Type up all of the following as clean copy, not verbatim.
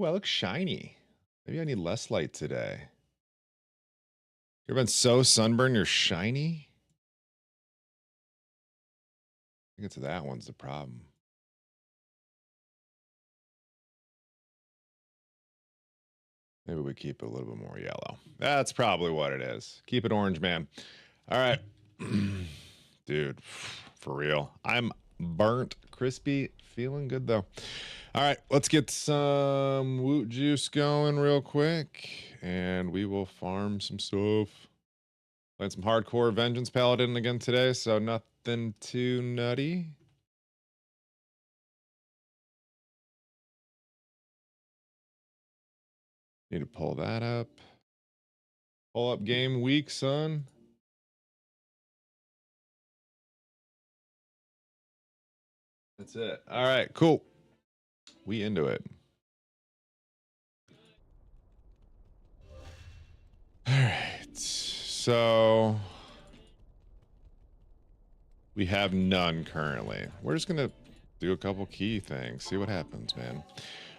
Ooh, I look shiny. Maybe I need less light today. You ever been so sunburned you're shiny? I think it's that one's the problem. Maybe we keep it a little bit more yellow. That's probably what it is. Keep it orange, man. All right. Dude, for real. I'm burnt, crispy, feeling good though. All right, let's get some woot juice going real quick and we will farm some stuff. Playing some hardcore Vengeance Paladin again today, so nothing too nutty. Need to pull that up. Pull up game week, son. That's it. All right, cool. We into it. All right, so we have none currently. We're just gonna do a couple key things, see what happens, man.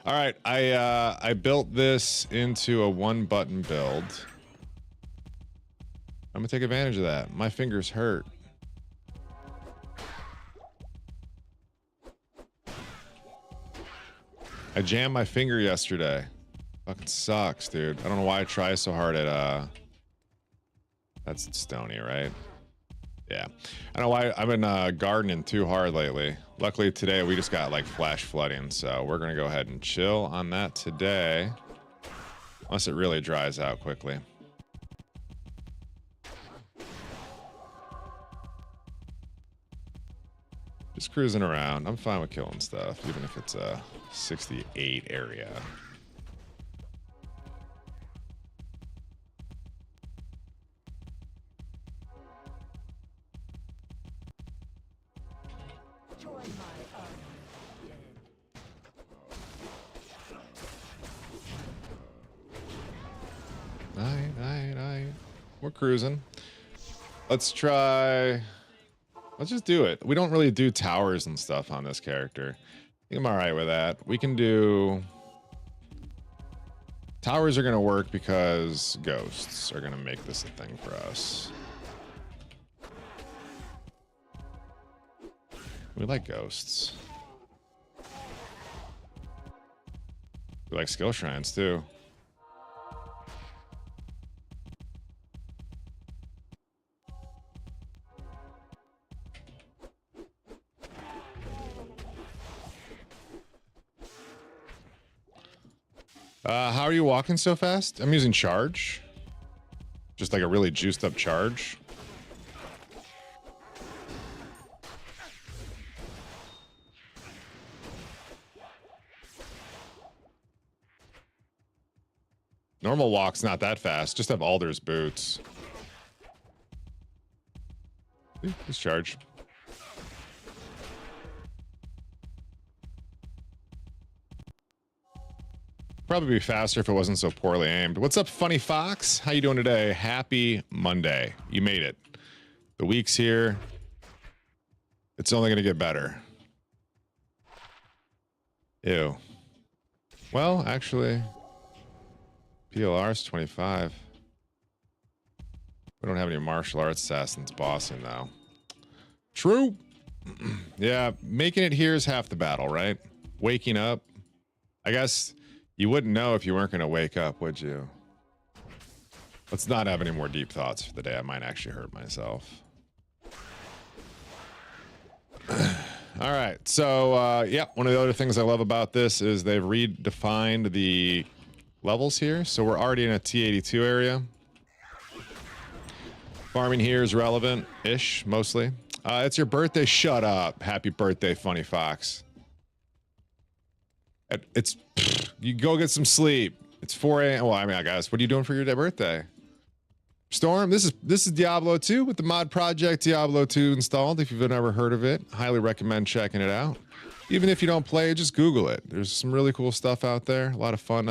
All right, I built this into a 1-button build. I'm gonna take advantage of that. My fingers hurt. I jammed my finger yesterday. Fucking sucks, dude. I don't know why I try so hard at that's Stony, right? Yeah. I don't know why I've been gardening too hard lately. Luckily today we just got like flash flooding, so we're gonna go ahead and chill on that today. Unless it really dries out quickly. Just cruising around. I'm fine with killing stuff, even if it's a 68 area. Alright. We're cruising. Let's try. Let's just do it. We don't really do towers and stuff on this character. I think I'm all right with that. We can do... Towers are going to work because ghosts are going to make this a thing for us. We like ghosts. We like skill shrines too. How are you walking so fast? I'm using charge. Just like a really juiced up charge. Normal walk's not that fast. Just have Alder's boots. Just charge. Probably be faster if it wasn't so poorly aimed. What's up, Funny Fox? How you doing today? Happy Monday. You made it. The week's here. It's only going to get better. Ew. Well, actually, PLR's 25. We don't have any martial arts assassins bossing though. True. Yeah, making it here is half the battle, right? Waking up. I guess you wouldn't know if you weren't going to wake up, would you? Let's not have any more deep thoughts for the day. I might actually hurt myself. All right. So, yeah, one of the other things I love about this is they've redefined the levels here. So we're already in a T82 area. Farming here is relevant-ish, mostly. It's your birthday. Shut up. Happy birthday, Funny Fox. It's... You go get some sleep. It's 4 a.m. Well, I mean, I guess. What are you doing for your birthday? Storm, this is Diablo 2 with the mod project Diablo 2 installed. If you've never heard of it, highly recommend checking it out. Even if you don't play it, just Google it. There's some really cool stuff out there. A lot of fun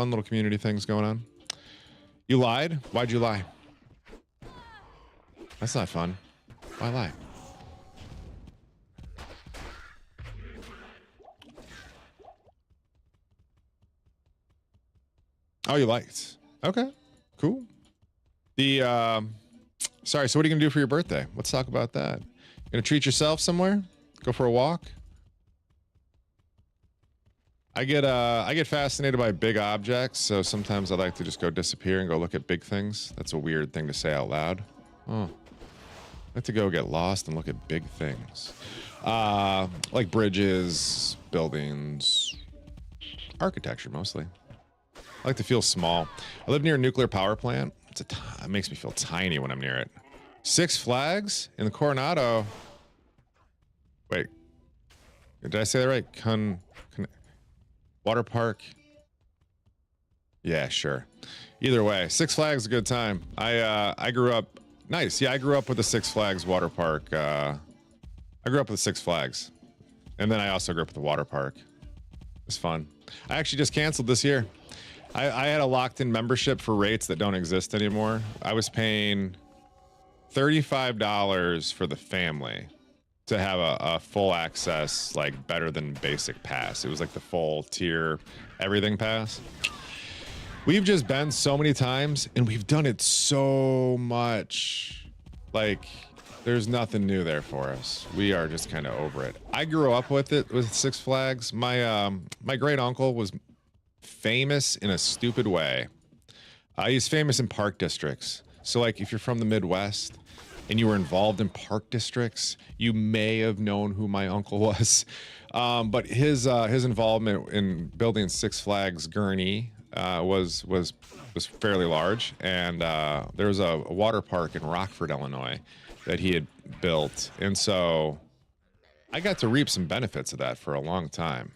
little community things going on. You lied? Why'd you lie? That's not fun. Why lie? Oh, you liked. Okay, cool. The sorry, so what are you gonna do for your birthday? Let's talk about that. Gonna treat yourself somewhere? Go for a walk? I get fascinated by big objects, so sometimes I like to just go disappear and go look at big things. That's a weird thing to say out loud. Oh. I like to go get lost and look at big things. Like bridges, buildings, architecture mostly. I like to feel small. I live near a nuclear power plant. It makes me feel tiny when I'm near it. Six Flags in the Coronado. Wait, did I say that right? Water park. Yeah, sure. Either way, Six Flags is a good time. I grew up nice. Yeah, I grew up with the Six Flags water park. I grew up with Six Flags, and then I also grew up with the water park. It's fun. I actually just canceled this year. I had a locked-in membership for rates that don't exist anymore. I was paying $35 for the family to have a full access, like better than basic pass. It was like the full tier everything pass. We've just been so many times and we've done it so much. Like there's nothing new there for us. We are just kind of over it. I grew up with it with Six Flags. My great uncle was famous in a stupid way. He's famous in park districts. So like if you're from the Midwest and you were involved in park districts, you may have known who my uncle was. But his involvement in building Six Flags Gurney was fairly large. And there was a water park in Rockford, Illinois that he had built. And so I got to reap some benefits of that for a long time.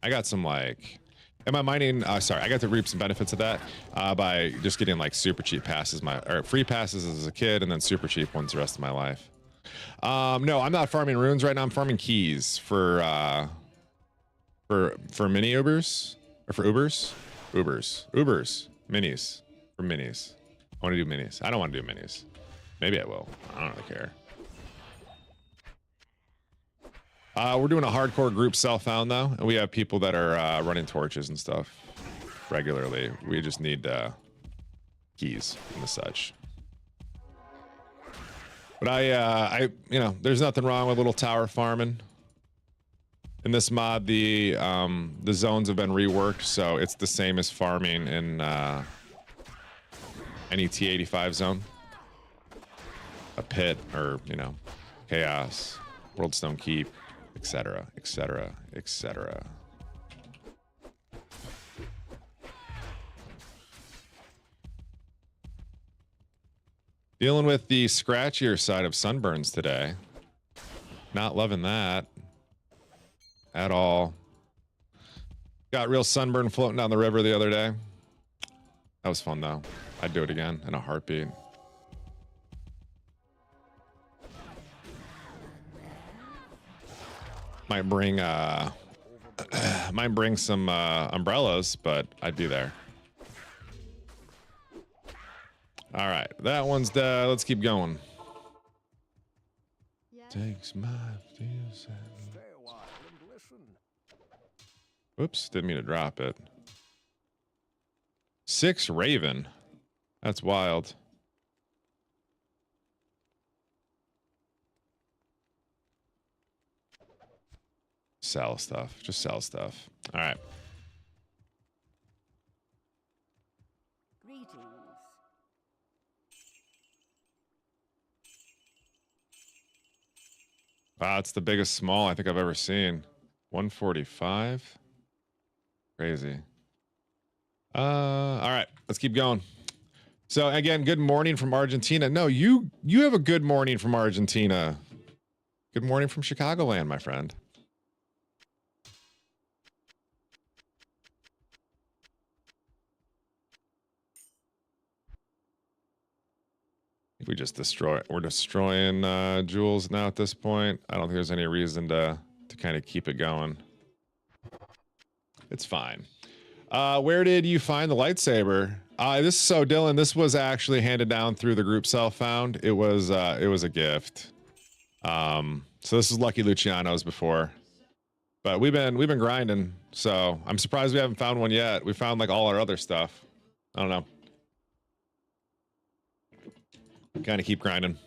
I got some like, am I mining? Sorry, I got to reap some benefits of that by just getting like super cheap passes, or free passes as a kid, and then super cheap ones the rest of my life. No, I'm not farming runes right now. I'm farming keys for mini Ubers or for Ubers, minis for minis. I want to do minis. I don't want to do minis. Maybe I will. I don't really care. We're doing a hardcore group self-found though, and we have people that are running torches and stuff regularly. We just need keys and the such. But I, you know, there's nothing wrong with a little tower farming. In this mod, the zones have been reworked, so it's the same as farming in any T85 zone. A pit, or you know, chaos, Worldstone Keep, etc., etc., etc. Dealing with the scratchier side of sunburns today. Not loving that at all. Got real sunburn floating down the river the other day. That was fun though. I'd do it again in a heartbeat. Might bring some umbrellas, but I'd be there. All right, that one's dead. Let's keep going. Takes my fears and... Whoops, didn't mean to drop it. 6 Raven. That's wild. Sell stuff. Just sell stuff. All right. Greetings. Wow, it's the biggest small I think I've ever seen. 145. Crazy. All right, let's keep going. So again, good morning from Argentina. No, you have a good morning from Argentina. Good morning from Chicagoland, my friend. We just we're destroying jewels now at this point. I don't think there's any reason to kind of keep it going. It's fine. Where did you find the lightsaber? This is so Dylan, this was actually handed down through the group self-found. It was a gift. So this is Lucky Luciano's before. But we've been grinding, so I'm surprised we haven't found one yet. We found like all our other stuff. I don't know. Kind of keep grinding.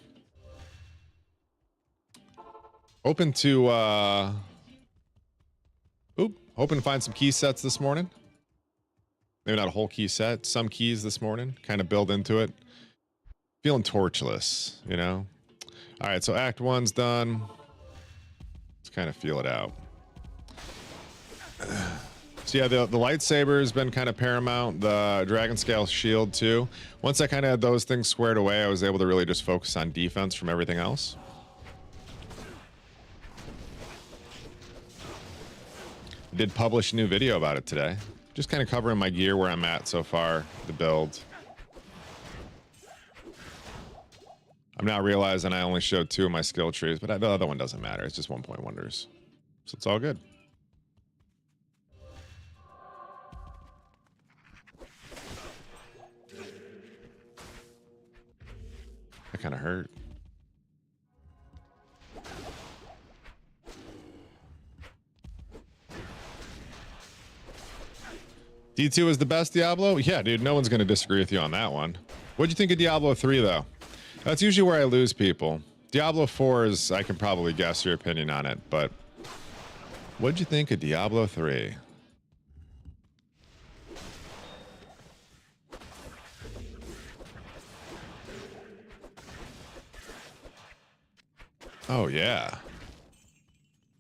Hoping to hoping to find some key sets this morning. Maybe not a whole key set, some keys this morning. Kind of build into it. Feeling torchless, you know. All right, so Act 1's done. Let's kind of feel it out. So yeah, the lightsaber has been kind of paramount. The Dragon Scale shield too. Once I kind of had those things squared away, I was able to really just focus on defense from everything else. I did publish a new video about it today. Just kind of covering my gear, where I'm at so far, the build. I'm now realizing I only showed 2 of my skill trees, but the other one doesn't matter. It's just 1-point wonders. So it's all good. That kind of hurt. D2 is the best Diablo? Yeah, dude, no one's going to disagree with you on that one. What'd you think of Diablo 3, though? That's usually where I lose people. Diablo 4 is, I can probably guess your opinion on it, but what'd you think of Diablo 3? Oh, yeah.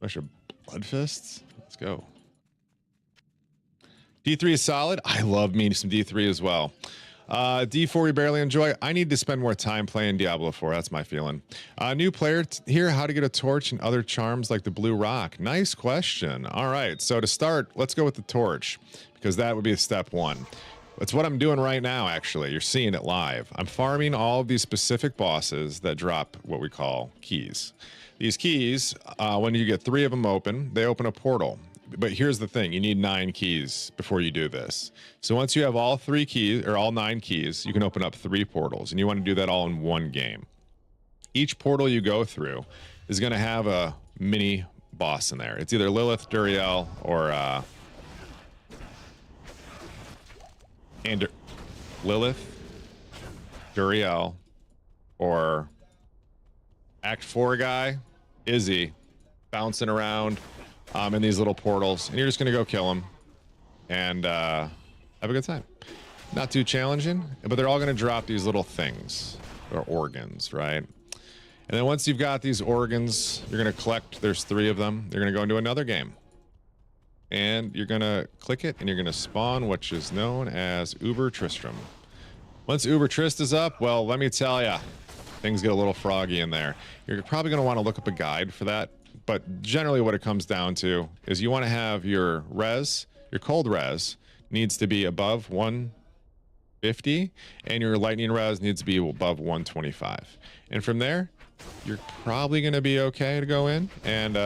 Bunch of blood fists? Let's go. D3 is solid. I love me some D3 as well. D4 we barely enjoy. I need to spend more time playing Diablo 4. That's my feeling. New player here, how to get a torch and other charms like the blue rock. Nice question. All right, so to start, let's go with the torch, because that would be step 1. That's what I'm doing right now, actually. You're seeing it live. I'm farming all of these specific bosses that drop what we call keys. These keys, when you get 3 of them open, they open a portal. But here's the thing, you need 9 keys before you do this. So once you have all 3 keys, or all 9 keys, you can open up 3 portals, and you want to do that all in one game. Each portal you go through is going to have a mini boss in there. It's either Lilith, Duriel, or Lilith, Duriel, or Act 4 guy, Izzy, bouncing around in these little portals, and you're just gonna go kill them and have a good time. Not too challenging, but they're all gonna drop these little things, or organs, right? And then once you've got these organs, you're gonna collect, there's 3 of them, you're gonna go into another game. And you're gonna click it, and you're gonna spawn what is known as Uber Tristram. Once Uber Trist is up, well, let me tell ya, things get a little froggy in there. You're probably gonna wanna look up a guide for that. But generally what it comes down to is you want to have your res, your cold res needs to be above 150, and your lightning res needs to be above 125. And from there, you're probably going to be okay to go in. And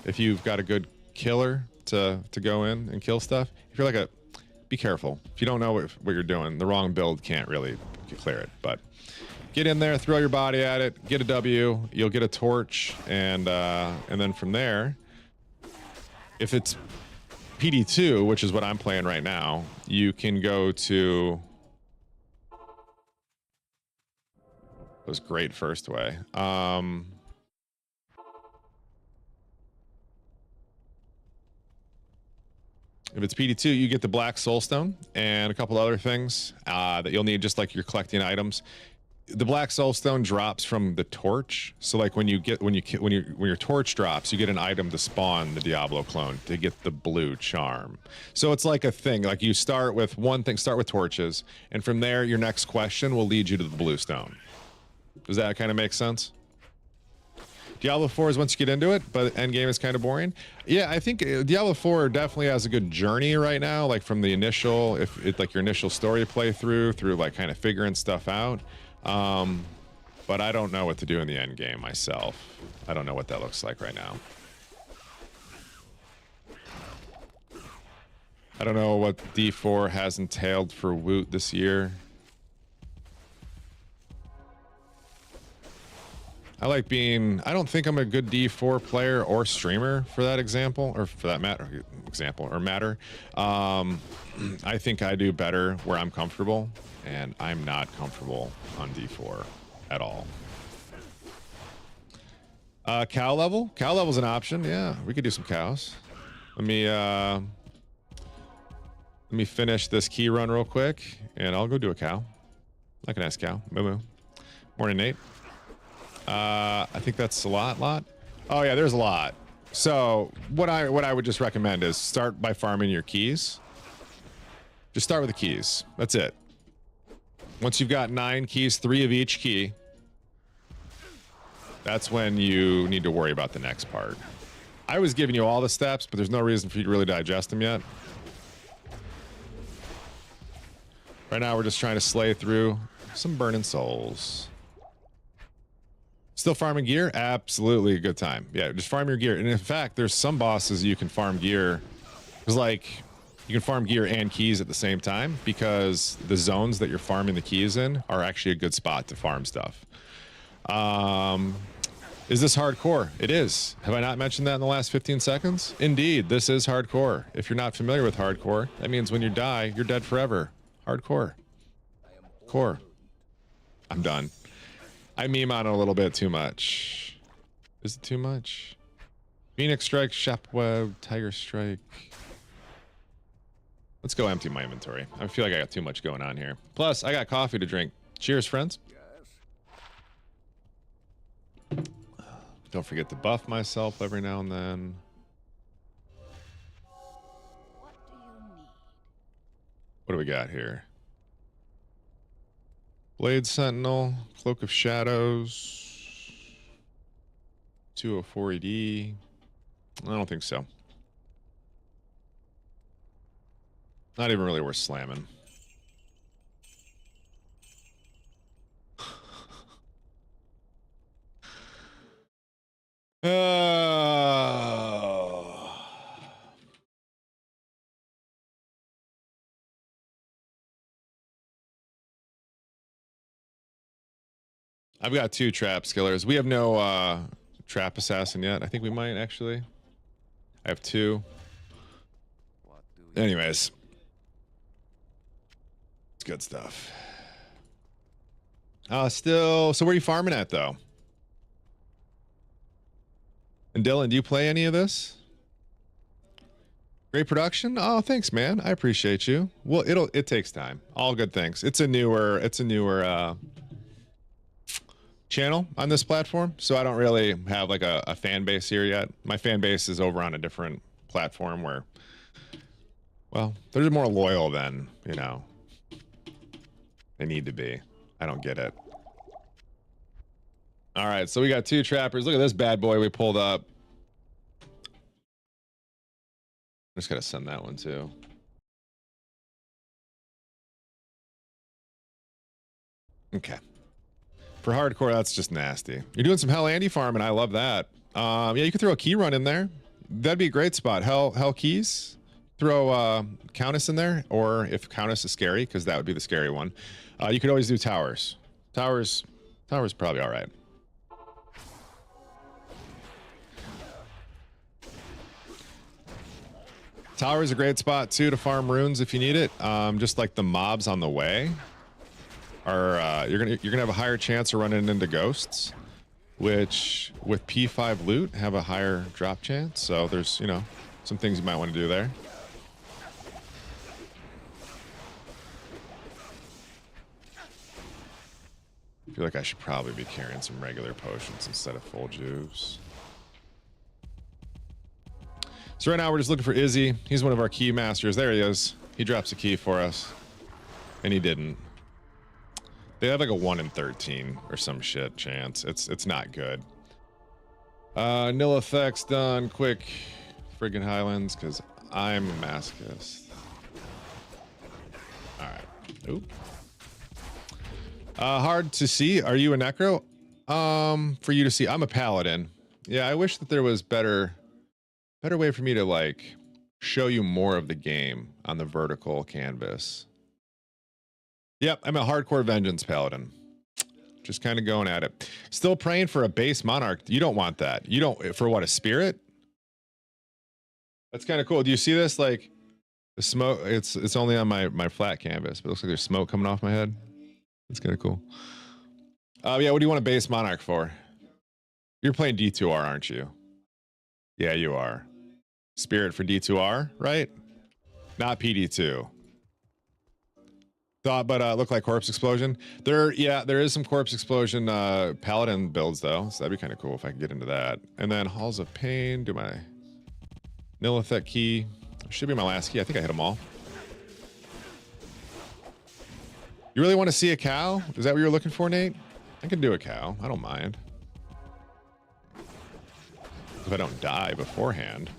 if you've got a good killer to go in and kill stuff, if you're like be careful. If you don't know what you're doing, the wrong build can't really clear it. But get in there, throw your body at it, get a W, you'll get a torch, and then from there, if it's PD2, which is what I'm playing right now, you can go to... It was great first way. If it's PD2, you get the Black Soulstone and a couple other things that you'll need, just like you're collecting items. The Black Soulstone drops from the torch, so like when your torch drops, you get an item to spawn the Diablo clone to get the blue charm. So it's like a thing, like you start with one thing, start with torches, and from there your next question will lead you to the blue stone. Does that kind of make sense? Diablo 4 is once you get into it, but end game is kind of boring. Yeah, I think Diablo 4 definitely has a good journey right now, like from the initial, like your initial story playthrough through like kind of figuring stuff out. But I don't know what to do in the end game myself. I don't know what that looks like right now. I don't know what D4 has entailed for WOOT this year. I like being, I don't think I'm a good D4 player or streamer for that example, or for that matter, I think I do better where I'm comfortable, and I'm not comfortable on D4 at all. Cow level? Cow level's an option. Yeah, we could do some cows. Let me finish this key run real quick, and I'll go do a cow. Like a nice cow. Moo moo. Morning, Nate. I think that's a lot. Oh yeah, there's a lot. So what I would just recommend is start by farming your keys. Just start with the keys. That's it. Once you've got 9 keys, 3 of each key, that's when you need to worry about the next part. I was giving you all the steps, but there's no reason for you to really digest them yet. Right now, we're just trying to slay through some burning souls. Still farming gear? Absolutely a good time. Yeah, just farm your gear. And in fact, there's some bosses you can farm gear. It's like you can farm gear and keys at the same time, because the zones that you're farming the keys in are actually a good spot to farm stuff. Is this hardcore? It is. Have I not mentioned that in the last 15 seconds? Indeed, this is hardcore. If you're not familiar with hardcore, that means when you die, you're dead forever. Hardcore. Core. I'm done. I meme on it a little bit too much. Is it too much? Phoenix Strike, Shepweb, Tiger Strike. Let's go empty my inventory. I feel like I got too much going on here. Plus, I got coffee to drink. Cheers, friends. Don't forget to buff myself every now and then. What do we got here? Blade Sentinel, Cloak of Shadows, 204 ED. I don't think so. Not even really worth slamming. I've got 2 trap skillers. We have no trap assassin yet. I think we might actually. I have 2. Anyways, it's good stuff. Still, so where are you farming at though? And Dylan, do you play any of this? Great production. Oh, thanks, man. I appreciate you. Well, it takes time. All good things. It's a newer channel on this platform, so I don't really have like a fan base here yet. My fan base is over on a different platform where, well, they're more loyal than, you know, they need to be. I don't get it. All right, so we got 2 trappers. Look at this bad boy we pulled up. I'm just gotta send that one too. Okay. For hardcore, that's just nasty. You're doing some Hell Andy farm, and I love that. Yeah, you could throw a key run in there. That'd be a great spot. Hell keys. Throw Countess in there, or if Countess is scary, because that would be the scary one. You could always do towers. Towers probably all right. Tower is a great spot too to farm runes if you need it. Just like the mobs on the way are, you're gonna have a higher chance of running into ghosts, which with P5 loot have a higher drop chance. So there's, you know, some things you might want to do there. I feel like I should probably be carrying some regular potions instead of full juice. So right now we're just looking for Izzy. He's one of our key masters. There he is. He drops a key for us. And he didn't. They have like a 1 in 13 or some shit chance. It's not good. Nil effects done. Quick friggin' Highlands, because I'm a masochist. Alright. Oop. Hard to see. Are you a necro? For you to see. I'm a paladin. Yeah, I wish that there was better way for me to like show you more of the game on the vertical canvas. Yep, I'm a hardcore vengeance paladin. Just kind of going at it. Still praying for a base monarch. You don't want that. You don't, for what, a spirit? That's kind of cool. Do you see this? Like the smoke, it's only on my flat canvas, but it looks like there's smoke coming off my head. That's kind of cool. Yeah, what do you want a base monarch for? You're playing D2R, aren't you? Yeah, you are. Spirit for D2R, right? Not PD2. Thought, but looked like corpse explosion. There is some corpse explosion paladin builds though, so that'd be kind of cool if I could get into that. And then halls of pain. Do my Nilithek key. Should be my last key. I think I hit them all. You really want to see a cow? Is that what you're looking for, Nate? I can do a cow. I don't mind. If I don't die beforehand.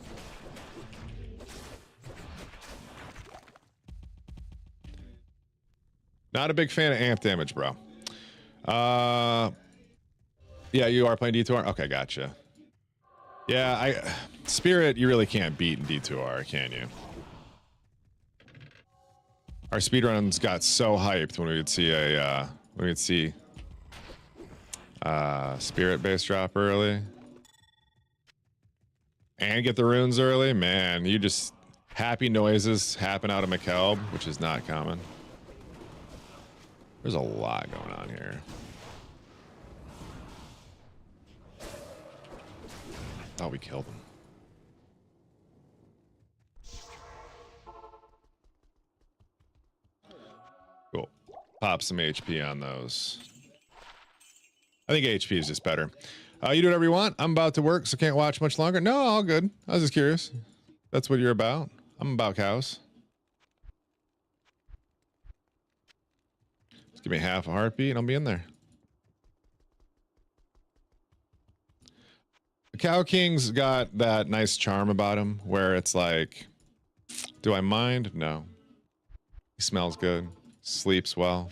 Not a big fan of amp damage, bro. Yeah, you are playing D2R? Okay, gotcha. Yeah, Spirit, you really can't beat in D2R, can you? Our speedruns got so hyped when we would see Spirit base drop early. And get the runes early. Man, you just... Happy noises happen out of McKelb, which is not common. There's a lot going on here. Oh, we killed him. Cool. Pop some HP on those. I think HP is just better. You do whatever you want. I'm about to work, so can't watch much longer. No, all good. I was just curious. That's what you're about. I'm about cows. Just give me half a heartbeat and I'll be in there. The Cow King's got that nice charm about him where it's like, do I mind? No. He smells good. Sleeps well.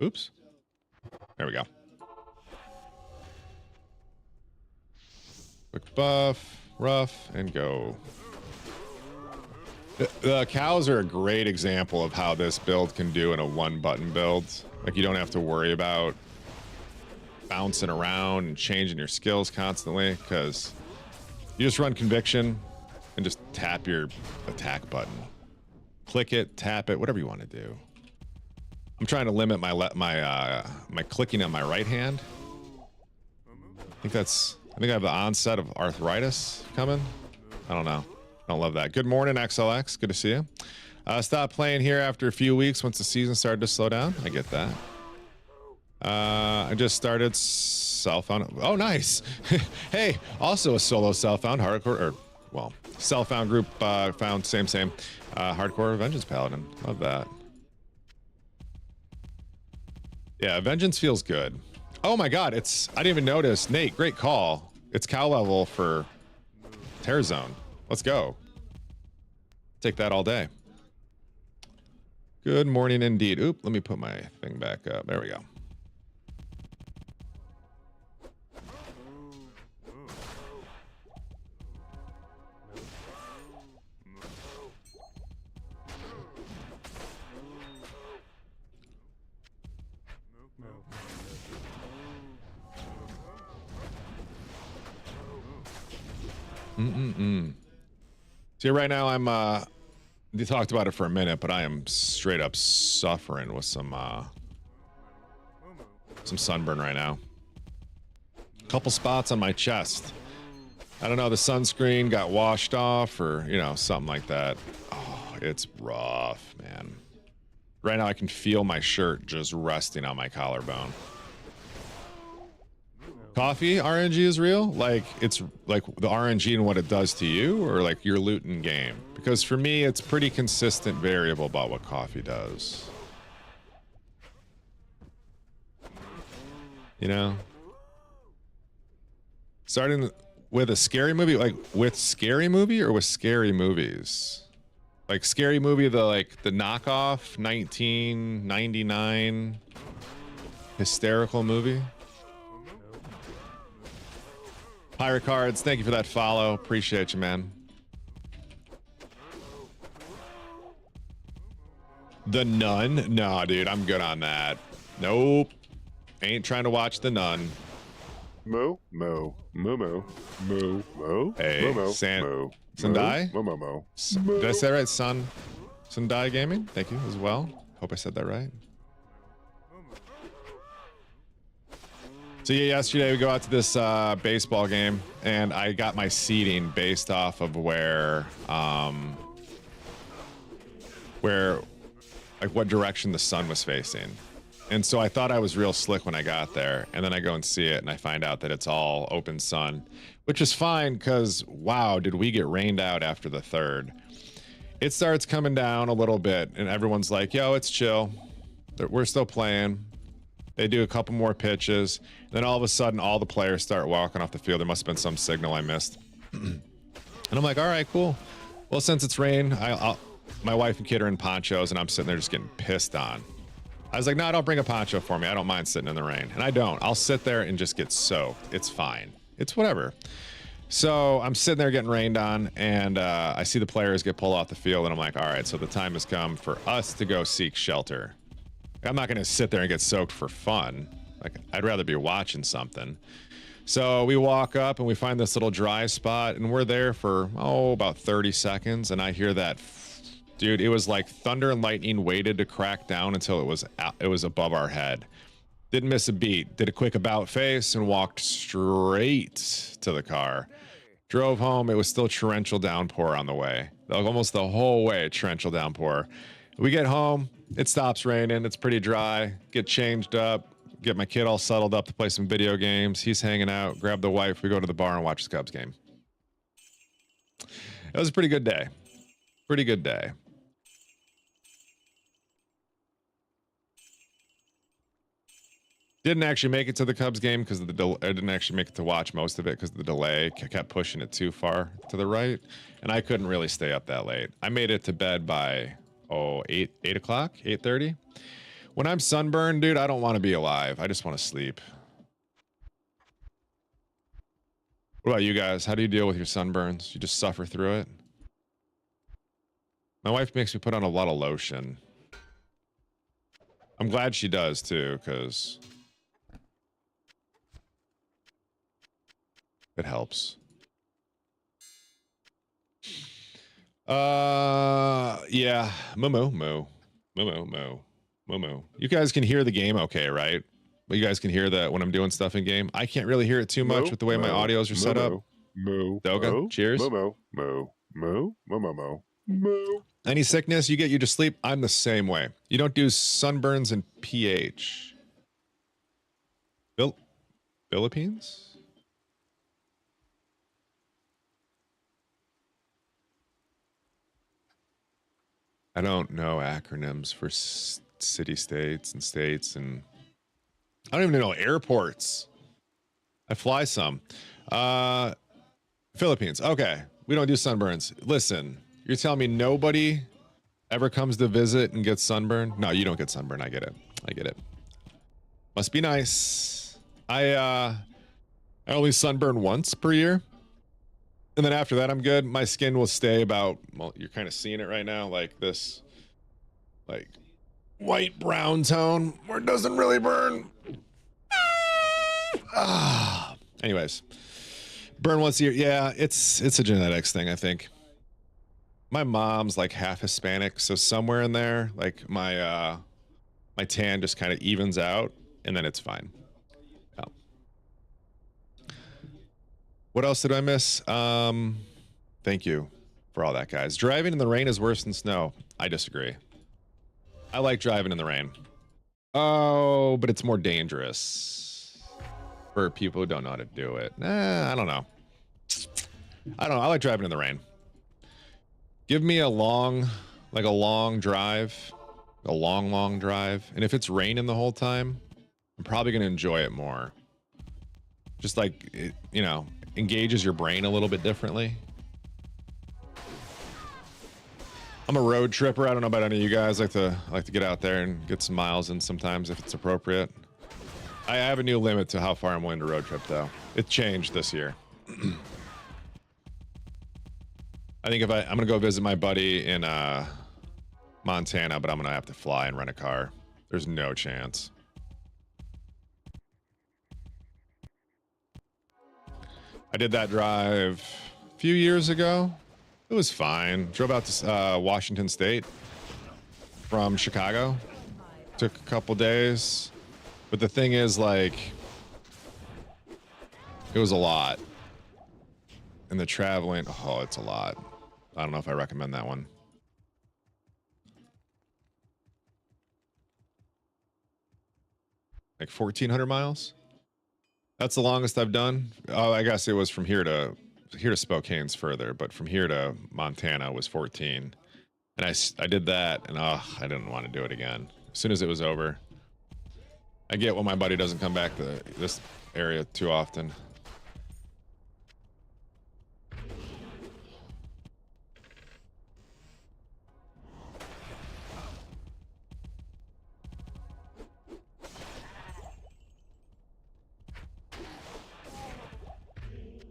Oops. There we go. Quick buff, rough, and go. The cows are a great example of how this build can do in a one-button build. Like, you don't have to worry about bouncing around and changing your skills constantly, because you just run conviction and just tap your attack button. Click it, tap it, whatever you want to do. I'm trying to limit my clicking on my right hand. I think I have the onset of arthritis coming. I don't know. I don't love that. Good morning, XLX. Good to see you. Stopped playing here after a few weeks once the season started to slow down. I get that. I just started self-found. Oh, nice. Hey, also a solo self-found hardcore, or, well, self-found group found same. Hardcore Vengeance Paladin. Love that. Yeah, Vengeance feels good. Oh my god, I didn't even notice. Nate, great call. It's cow level for Terror Zone. Let's go. Take that all day. Good morning indeed. Oop, let me put my thing back up. There we go. See, right now I'm you talked about it for a minute, but I am straight up suffering with some sunburn right now. Couple spots on my chest. I don't know, the sunscreen got washed off or, you know, something like that. Oh, it's rough, man. Right now I can feel my shirt just resting on my collarbone. Coffee RNG is real? Like, it's like the RNG and what it does to you, or like your loot in game? Because for me, it's pretty consistent variable about what coffee does. You know? Starting with a scary movie, like with scary movie or with scary movies? Like scary movie, the knockoff 1999 hysterical movie? Pirate Cards, thank you for that follow. Appreciate you, man. The Nun? No, dude, I'm good on that. Nope. Ain't trying to watch The Nun. Moo, moo, moo, moo, moo, moo. Hey, Sendai? Did I say it right? Sendai Gaming? Thank you as well. Hope I said that right. So yeah, yesterday we go out to this baseball game, and I got my seating based off of where like what direction the sun was facing. And so I thought I was real slick when I got there, and then I go and see it and I find out that it's all open sun, which is fine because wow, did we get rained out after the third. It starts coming down a little bit and everyone's like, yo, it's chill. We're still playing. They do a couple more pitches. Then all of a sudden, all the players start walking off the field. There must have been some signal I missed. And I'm like, all right, cool. Well, since it's rain, my wife and kid are in ponchos, and I'm sitting there just getting pissed on. I was like, no, don't bring a poncho for me. I don't mind sitting in the rain. And I don't. I'll sit there and just get soaked. It's fine. It's whatever. So I'm sitting there getting rained on, and I see the players get pulled off the field, and I'm like, all right, so the time has come for us to go seek shelter. I'm not going to sit there and get soaked for fun. Like, I'd rather be watching something. So we walk up and we find this little dry spot, and we're there for, about 30 seconds. And I hear that, dude, it was like thunder and lightning waited to crack down until it was above our head. Didn't miss a beat. Did a quick about face and walked straight to the car. Drove home. It was still torrential downpour on the way. Almost the whole way, torrential downpour. We get home. It stops raining. It's pretty dry. Get changed up. Get my kid all settled up to play some video games. He's hanging out. Grab the wife. We go to the bar and watch the Cubs game. It was a pretty good day. Pretty good day. Didn't actually make it to the Cubs game because of the I didn't actually make it to watch most of it because the delay kept pushing it too far to the right, and I couldn't really stay up that late. I made it to bed by 8 o'clock, 8:30. When I'm sunburned, dude, I don't want to be alive. I just want to sleep. What about you guys? How do you deal with your sunburns? You just suffer through it? My wife makes me put on a lot of lotion. I'm glad she does too, because it helps. Yeah. Moo. You guys can hear the game okay, right? But you guys can hear that when I'm doing stuff in game. I can't really hear it too much with the way my audios are set up. Doga, cheers. Any sickness, you just sleep. I'm the same way. You don't do sunburns and pH. Philippines? I don't know acronyms for city-states and states, and I don't even know airports. I fly some. Philippines. Okay. We don't do sunburns. Listen, you're telling me nobody ever comes to visit and gets sunburned? No, you don't get sunburned. I get it. I get it. Must be nice. I only sunburn once per year. And then after that, I'm good. My skin will stay about, well, you're kind of seeing it right now, like this, like white brown tone where it doesn't really burn. Anyways, burn once a year. Yeah, it's a genetics thing, I think. My mom's like half Hispanic, so somewhere in there, like my tan just kind of evens out, and then it's fine. Yeah. What else did I miss? Thank you for all that, guys. Driving in the rain is worse than snow. I disagree. I like driving in the rain. Oh, but it's more dangerous for people who don't know how to do it. I don't know. I like driving in the rain. Give me a long drive, a long drive. And if it's raining the whole time, I'm probably going to enjoy it more. Just like, it, engages your brain a little bit differently. I'm a road tripper. I don't know about any of you guys. I like to get out there and get some miles in sometimes if it's appropriate. I have a new limit to how far I'm willing to road trip though. It changed this year. I think if I'm gonna go visit my buddy in Montana, but I'm gonna have to fly and rent a car. There's no chance. I did that drive a few years ago. It was fine. Drove out to Washington State from Chicago. Took a couple days. But the thing is, like, it was a lot. And the traveling, oh, it's a lot. I don't know if I recommend that one. Like 1,400 miles? That's the longest I've done. Oh, I guess it was from here to Spokane's further, but from here to Montana was 14. And I did that, and I didn't want to do it again. As soon as it was over, I get when my buddy doesn't come back to this area too often.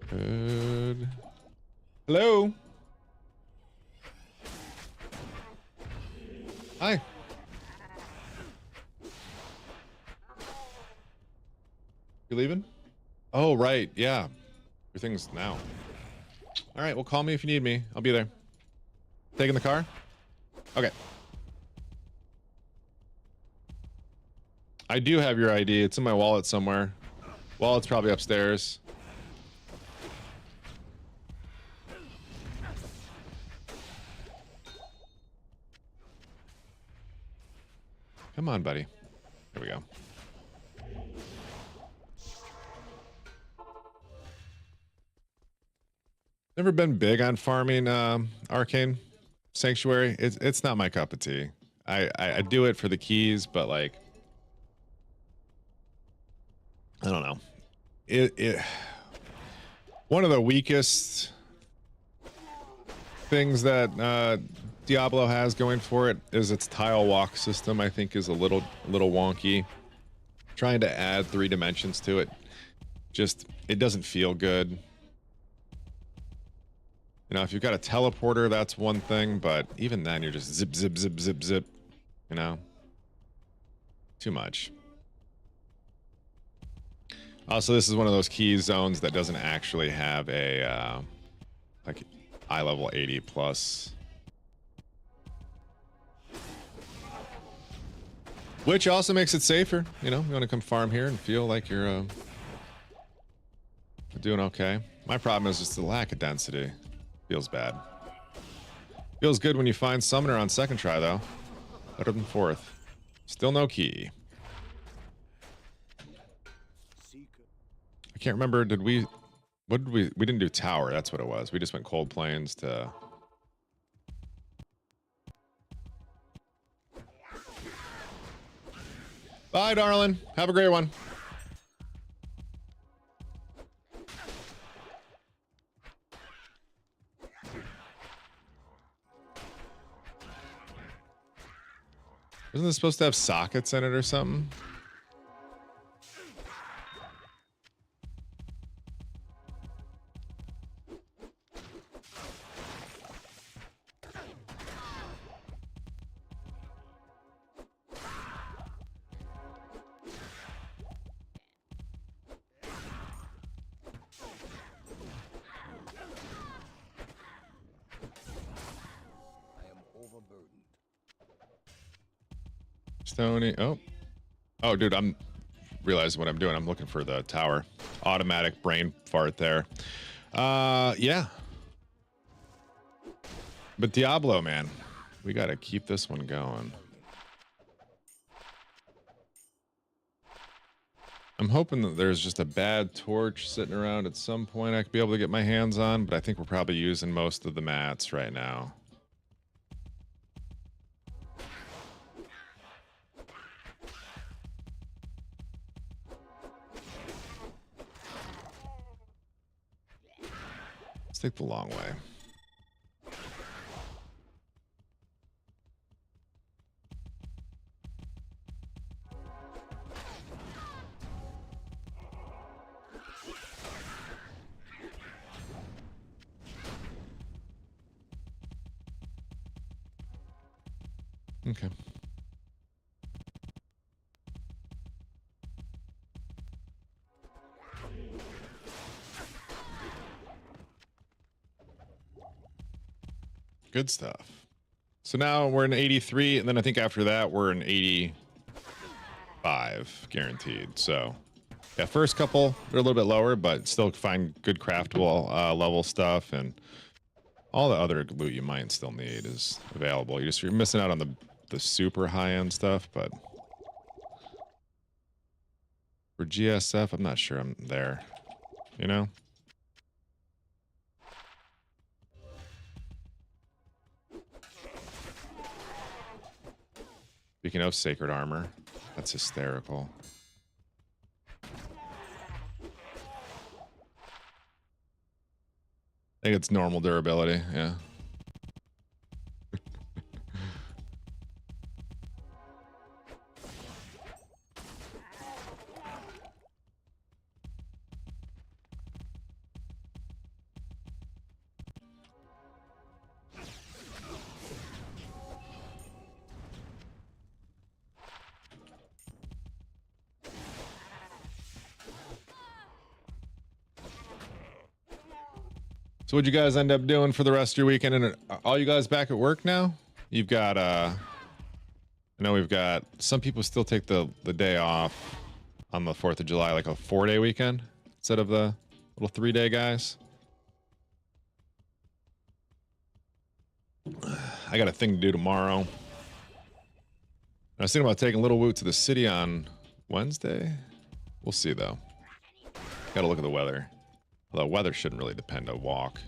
Good. Hello. Hi. You leaving? Oh, right. Yeah. Everything's now. All right. Well, call me if you need me. I'll be there. Taking the car? Okay. I do have your ID. It's in my wallet somewhere. Wallet's probably upstairs. Come on, buddy. There we go. Never been big on farming Arcane Sanctuary. It's not my cup of tea. I do it for the keys, but like, I don't know. It one of the weakest things that Diablo has going for it is its tile walk system. I think is a little wonky. Trying to add 3 dimensions to it, just it doesn't feel good. You know, if you've got a teleporter, that's one thing, but even then you're just zip, zip, zip, zip, zip, you know? Too much. Also, this is one of those key zones that doesn't actually have a, like, eye level 80 plus. Which also makes it safer, you know? You want to come farm here and feel like you're doing okay. My problem is just the lack of density. Feels bad. Feels good when you find summoner on second try though. Better than fourth. Still no key. I can't remember, we didn't do tower, that's what it was. We just went cold plains to bye, darling. Have a great one. Isn't this supposed to have sockets in it or something? Stony. Oh, dude, I'm realizing what I'm doing. I'm looking for the tower. Automatic brain fart there. Yeah. But Diablo, man, we got to keep this one going. I'm hoping that there's just a bad torch sitting around at some point I could be able to get my hands on, but I think we're probably using most of the mats right now. Let's take the long way. Okay. Good stuff. So now we're in 83, and then I think after that we're in 85 guaranteed. So yeah, first couple they're a little bit lower, but still find good craftable level stuff, and all the other loot you might still need is available. You're missing out on the super high end stuff, but for GSF, I'm not sure I'm there. You know. Speaking of sacred armor, that's hysterical. I think it's normal durability, yeah. So what'd you guys end up doing for the rest of your weekend? And all you guys back at work now? You've got I know we've got some people still take the day off on the 4th of July, like a 4-day weekend instead of the little 3-day guys. I got a thing to do tomorrow. I was thinking about taking Little Woot to the city on Wednesday. We'll see though. Gotta look at the weather. Although weather shouldn't really depend on walk.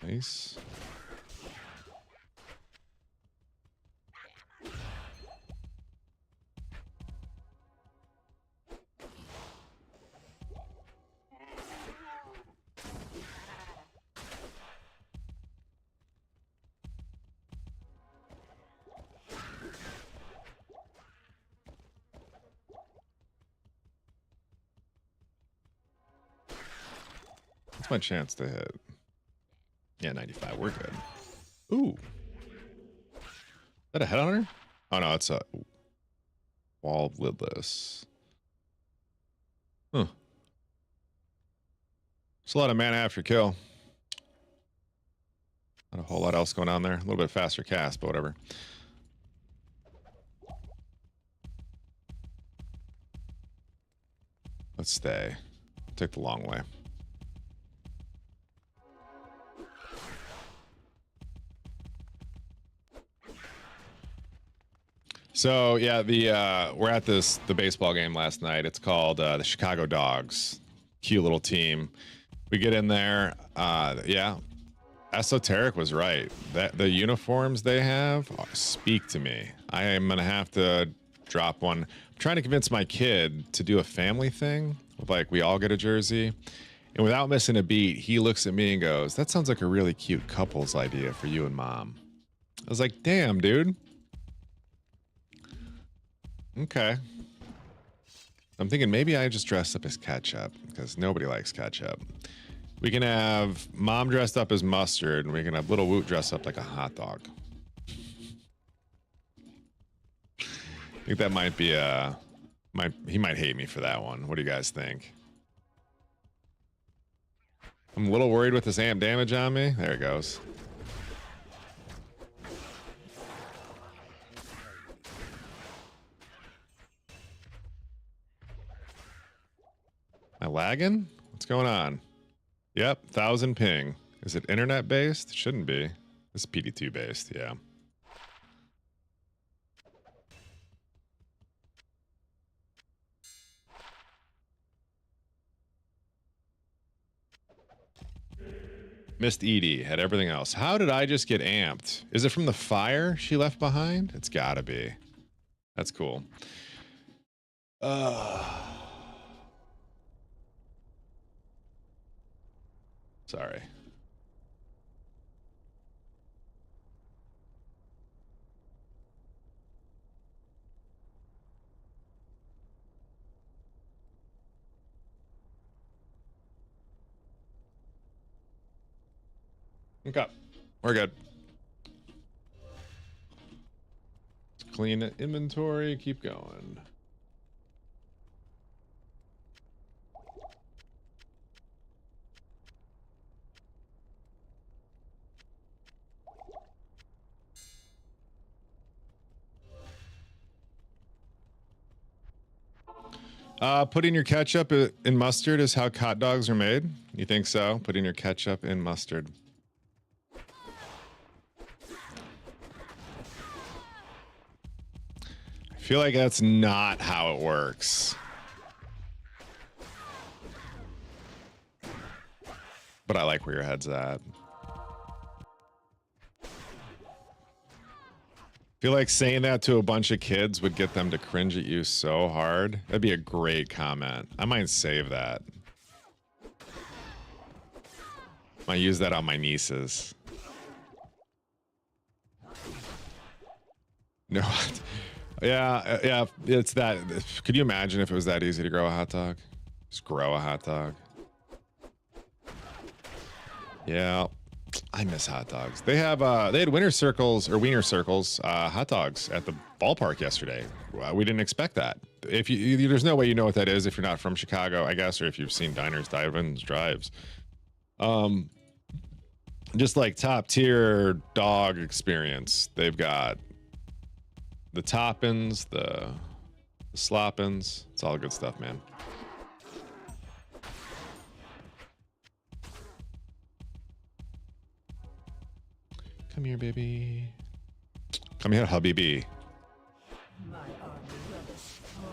Nice. What's my chance to hit? Yeah, 95. We're good. Ooh. Is that a head on her? Oh, no, it's a wall lidless. Huh. There's a lot of mana after kill. Not a whole lot else going on there. A little bit faster cast, but whatever. Let's stay. Take the long way. So yeah, we're at the baseball game last night. It's called the Chicago Dogs. Cute little team. We get in there. Yeah, Esoteric was right. That the uniforms they have speak to me. I am gonna have to drop one. I'm trying to convince my kid to do a family thing. Like we all get a jersey, and without missing a beat, he looks at me and goes, "That sounds like a really cute couple's idea for you and mom." I was like, "Damn, dude." Okay. I'm thinking maybe I just dress up as ketchup because nobody likes ketchup. We can have mom dressed up as mustard, and we can have little Woot dressed up like a hot dog. I think that might be he might hate me for that one. What do you guys think? I'm a little worried with this amp damage on me. There it goes. Am I lagging? What's going on? Yep, 1000 ping. Is it internet based? Shouldn't be. This is PD2 based, yeah. Missed Edie, had everything else. How did I just get amped? Is it from the fire she left behind? It's gotta be. That's cool. Sorry. Okay, we're good. Let's clean the inventory. Keep going. Putting your ketchup in mustard is how hot dogs are made. You think so? Putting your ketchup in mustard. I feel like that's not how it works. But I like where your head's at. I feel like saying that to a bunch of kids would get them to cringe at you so hard. That'd be a great comment. I might save that. Might use that on my nieces. No. Yeah, it's that. Could you imagine if it was that easy to grow a hot dog? Just grow a hot dog. Yeah. I miss hot dogs. They had wiener circles hot dogs at the ballpark yesterday. We didn't expect that. If you there's no way you know what that is if you're not from Chicago, I guess, or if you've seen diners, dive-ins, drives. Just like top tier dog experience. They've got the toppins, the sloppins. It's all good stuff, man. Come here, baby. Come here, Habibi. My army will destroy.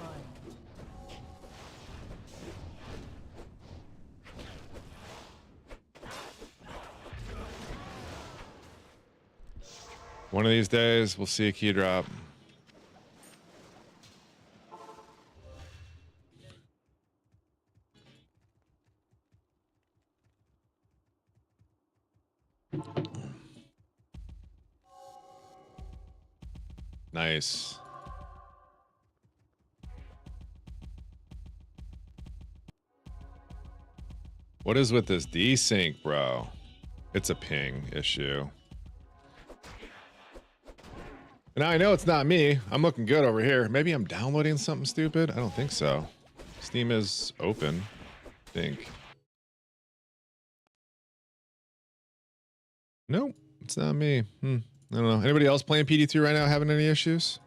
One of these days, we'll see a key drop. Nice. What is with this desync, bro? It's a ping issue. Now I know it's not me. I'm looking good over here. Maybe I'm downloading something stupid. I don't think so. Steam is open, I think. Nope, it's not me. I don't know. Anybody else playing PD2 right now having any issues?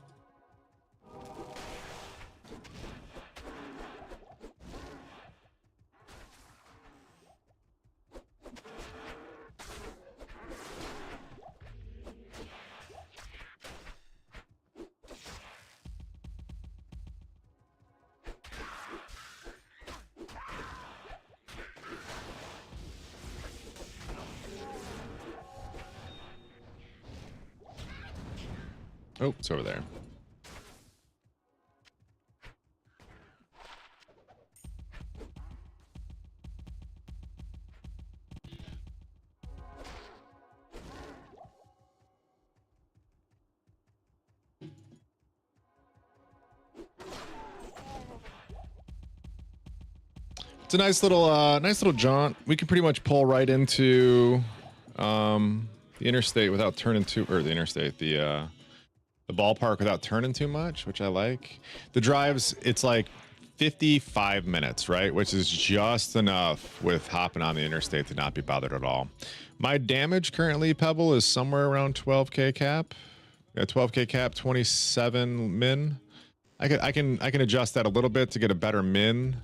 Oh, it's over there. It's a nice little jaunt. We can pretty much pull right into the interstate without turning too, or the interstate, the ballpark without turning too much, which I like. The drives, it's like 55 minutes, right? Which is just enough with hopping on the interstate to not be bothered at all. My damage currently, Pebble, is somewhere around 12k cap. Yeah, 12k cap, 27 min. I can adjust that a little bit to get a better min.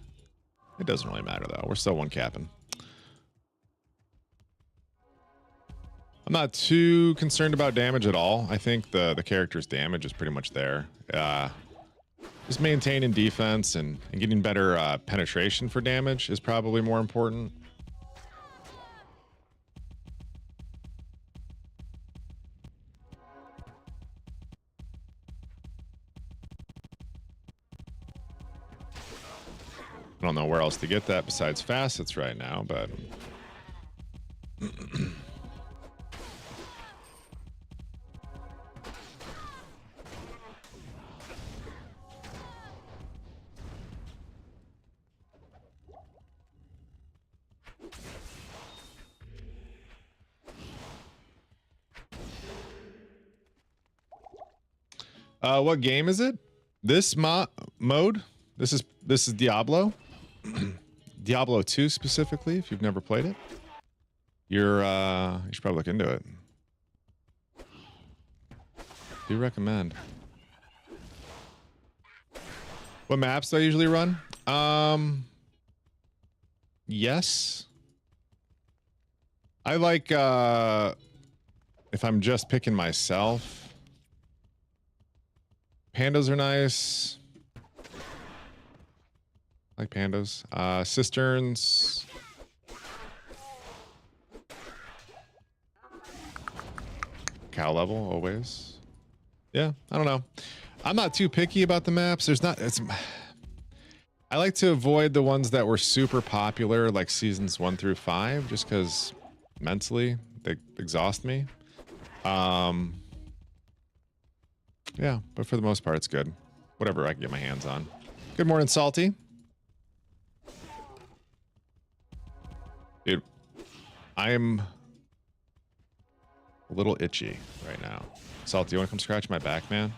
It doesn't really matter though. We're still one capping. I'm not too concerned about damage at all. I think the character's damage is pretty much there. Just maintaining defense and getting better penetration for damage is probably more important. I don't know where else to get that besides facets right now, but What game is it? This mode? This is Diablo. Diablo 2 specifically, if you've never played it. You should probably look into it. Do recommend. What maps do I usually run? Yes. I like if I'm just picking myself. Pandas are nice. I like pandas. Cisterns. Cow level always. Yeah, I don't know. I'm not too picky about the maps. I like to avoid the ones that were super popular, like seasons 1 through 5, just because mentally they exhaust me. Yeah, but for the most part, it's good. Whatever I can get my hands on. Good morning, Salty. Dude, I'm a little itchy right now. Salty, you want to come scratch my back, man?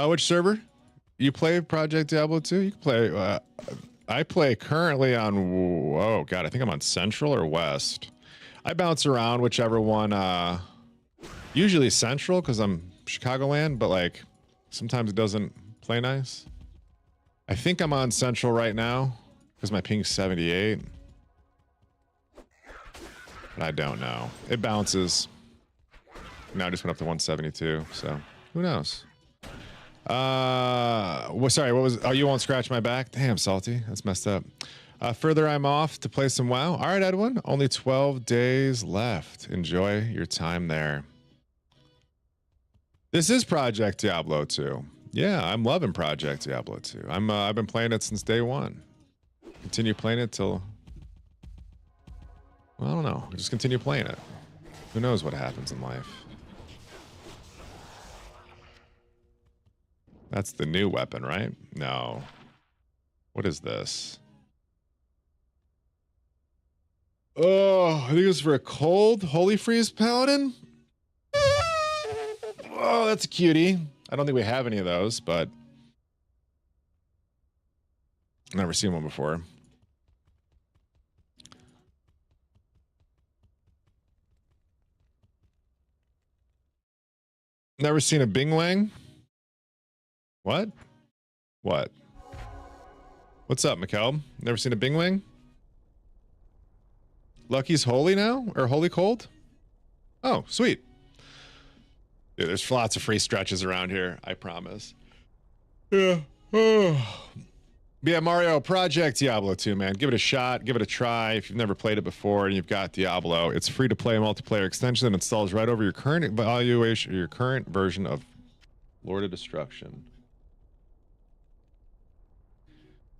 Which server? You play Project Diablo 2? You can play. I play currently on. Oh God, I think I'm on Central or West. I bounce around whichever one. Usually Central because I'm Chicagoland, but like sometimes it doesn't play nice. I think I'm on Central right now because my ping's 78. But I don't know. It bounces. Now I just went up to 172, so who knows? Well, sorry, what was, oh, you won't scratch my back? Damn, Salty, that's messed up. Further, I'm off to play some WoW. All right, Edwin, only 12 days left. Enjoy your time there. This is Project Diablo 2. Yeah, I'm loving Project Diablo 2. I've been playing it since day one. Continue playing it till, well, I don't know. Just continue playing it. Who knows what happens in life? That's the new weapon, right? No. What is this? Oh, I think it's for a cold Holy Freeze Paladin. Oh, that's a cutie. I don't think we have any of those, but never seen one before. Never seen a Bingwang? What? What? What's up, Mikkel? Never seen a Bingwang? Lucky's holy now? Or holy cold? Oh, sweet. Dude, there's lots of free stretches around here, I promise. Yeah. Oh. But yeah, Mario, Project Diablo 2, man. Give it a shot. Give it a try. If you've never played it before and you've got Diablo, it's free to play multiplayer extension that installs right over your current evaluation, your current version of Lord of Destruction.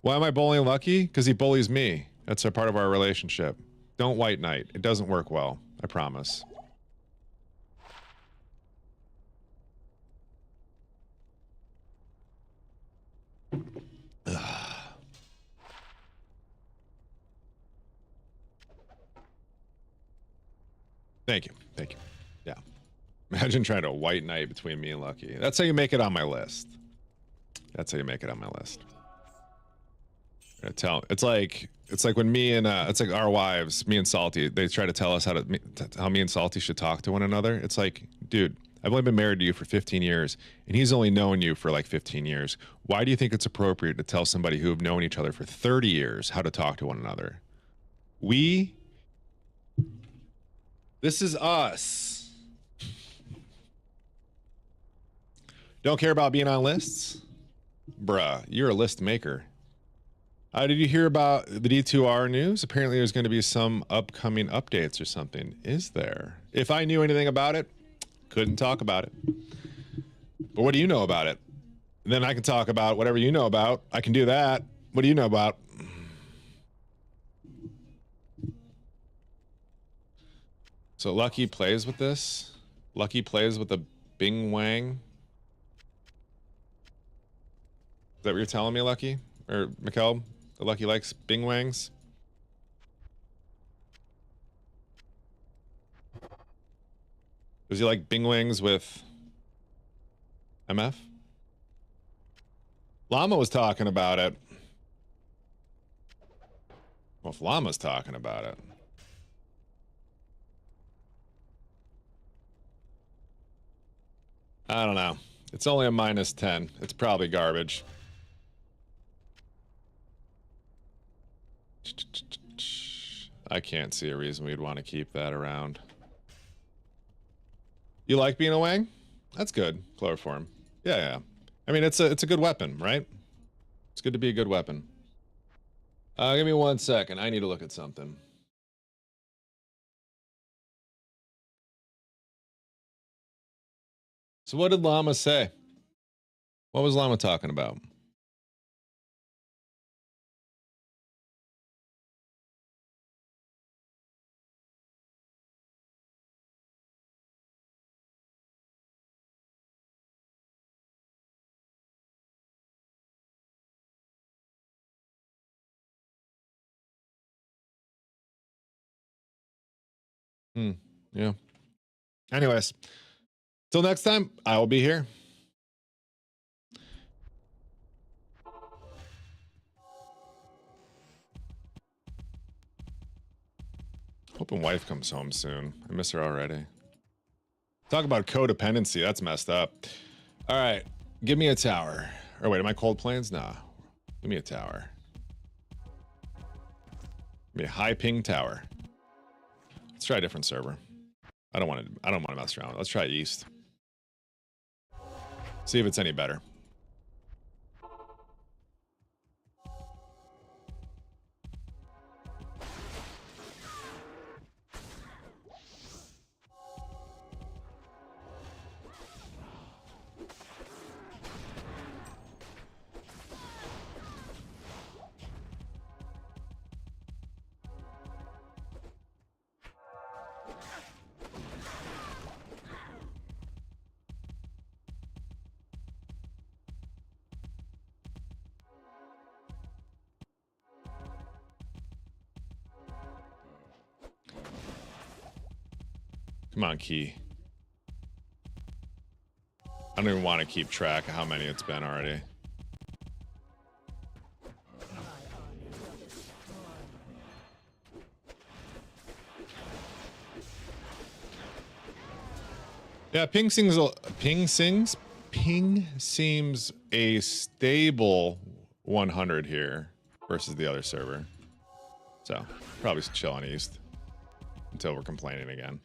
Why am I bullying Lucky? Because he bullies me. That's a part of our relationship. Don't white knight. It doesn't work well. I promise. Thank you. Thank you. Yeah. Imagine trying to white knight between me and Lucky. That's how you make it on my list. That's how you make it on my list. It's like when me and it's like our wives, me and Salty, they try to tell us how me and Salty should talk to one another. It's like, dude, I've only been married to you for 15 years and he's only known you for like 15 years. Why do you think it's appropriate to tell somebody who have known each other for 30 years how to talk to one another? This is us. Don't care about being on lists? Bruh, you're a list maker. Did you hear about the D2R news? Apparently there's going to be some upcoming updates or something. Is there? If I knew anything about it, couldn't talk about it. But what do you know about it? And then I can talk about whatever you know about. I can do that. What do you know about? So Lucky plays with this. Lucky plays with the Bing Wang. that what you're telling me, Lucky? Or Mikkel? The Lucky likes Bing Wangs? Does he like Bing Wangs with MF? Llama was talking about it. Well, if Llama's talking about it. I don't know. It's only a -10. It's probably garbage. I can't see a reason we'd want to keep that around. You like being a Wang? That's good. Chloroform. Yeah, yeah. I mean, it's a good weapon, right? It's good to be a good weapon. Give me 1 second. I need to look at something. So what did Llama say? What was Llama talking about? Yeah. Anyways, till next time, I will be here. Hoping wife comes home soon. I miss her already. Talk about codependency. That's messed up. All right. Give me a tower. Or wait, am I Cold Plains? Nah. Give me a tower. Give me a high ping tower. Let's try a different server. I don't want to mess around. Let's try East. See if it's any better. Come on, Key. I don't even want to keep track of how many it's been already. Yeah, ping seems a stable 100 here versus the other server. So probably chill on East until we're complaining again.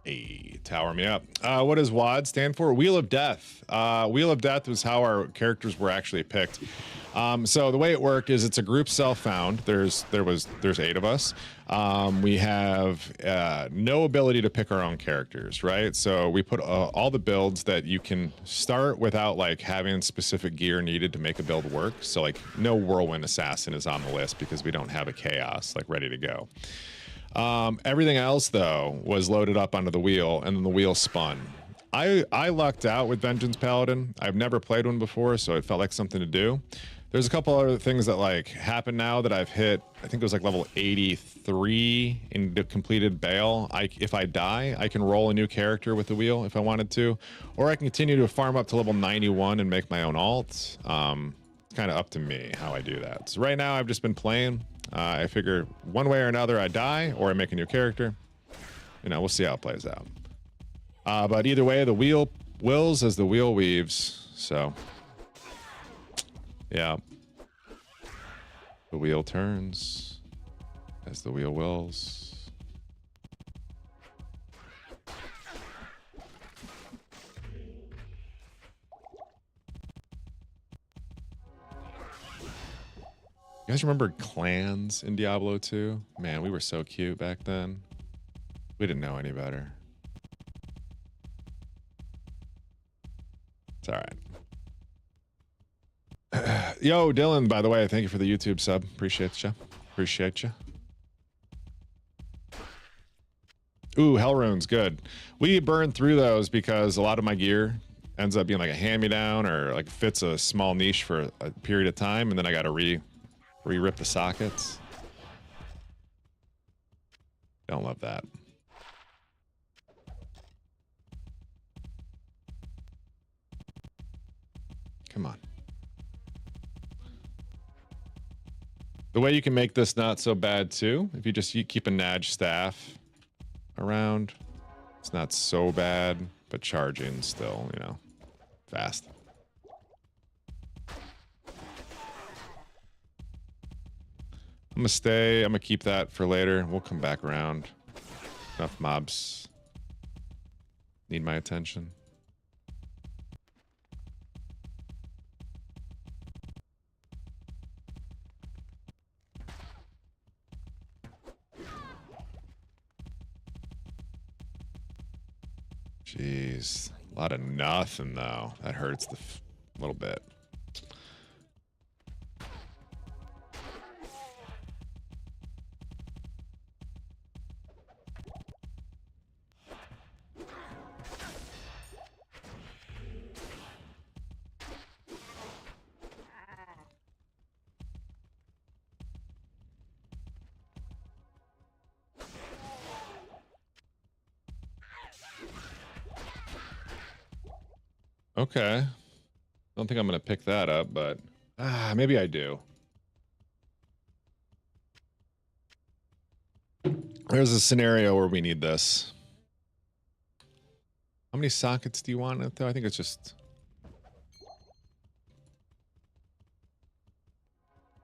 Hey, tower me up. What does WOD stand for? Wheel of Death. Wheel of Death was how our characters were actually picked. So the way it worked is it's a group self-found. There's 8 of us. We have no ability to pick our own characters, right? So we put all the builds that you can start without like having specific gear needed to make a build work. So like no Whirlwind Assassin is on the list because we don't have a Chaos like ready to go. Everything else though was loaded up onto the wheel and then the wheel spun. I lucked out with Vengeance Paladin. I've never played one before, so it felt like something to do. There's a couple other things that like happen now that I've hit. I think it was like level 83 in the completed Bale. If I die, I can roll a new character with the wheel if I wanted to, or I can continue to farm up to level 91 and make my own alt. It's kind of up to me how I do that. So right now I've just been playing. I figure one way or another I die or I make a new character. You know, we'll see how it plays out. But either way, the wheel wills as the wheel weaves. So, yeah. The wheel turns as the wheel wills. You guys remember clans in Diablo 2? Man, we were so cute back then. We didn't know any better. It's all right. Yo, Dylan, by the way, thank you for the YouTube sub. Appreciate you. Appreciate you. Ooh, Hell Runes, good. We burned through those because a lot of my gear ends up being like a hand-me-down or like fits a small niche for a period of time, and then I got to re-rip the sockets. Don't love that. Come on. The way you can make this not so bad too, if you just keep a Nudge staff around, it's not so bad, but charging still, you know, fast. I'm gonna keep that for later. We'll come back around. Enough mobs need my attention. Jeez, a lot of nothing though. That hurts a little bit. Okay. Don't think I'm gonna pick that up, but maybe I do. There's a scenario where we need this. How many sockets do you want it though? I think it's just...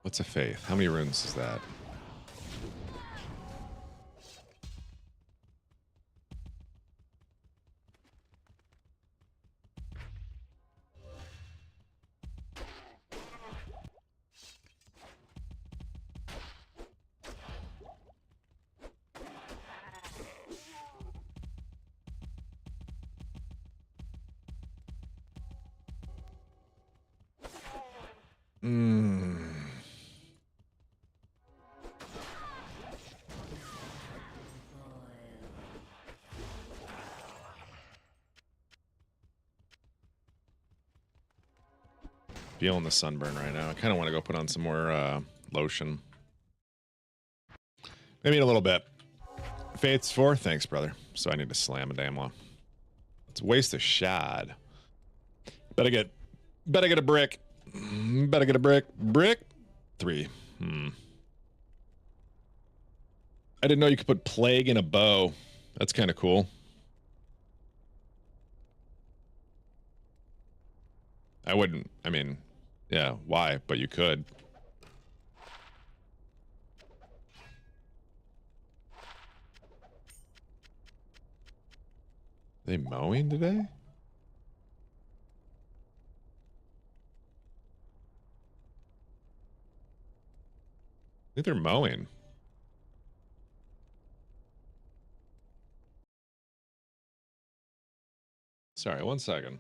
What's a faith? How many runes is that? Feeling the sunburn right now. I kind of want to go put on some more lotion. Maybe in a little bit. Faith's 4. Thanks, brother. So I need to slam a damn one. It's a waste of shad. Better get a brick. Better get a brick. Brick 3. I didn't know you could put plague in a bow. That's kind of cool. I wouldn't. I mean, yeah, why? But you could. Are they mowing today? I think they're mowing. Sorry, 1 second.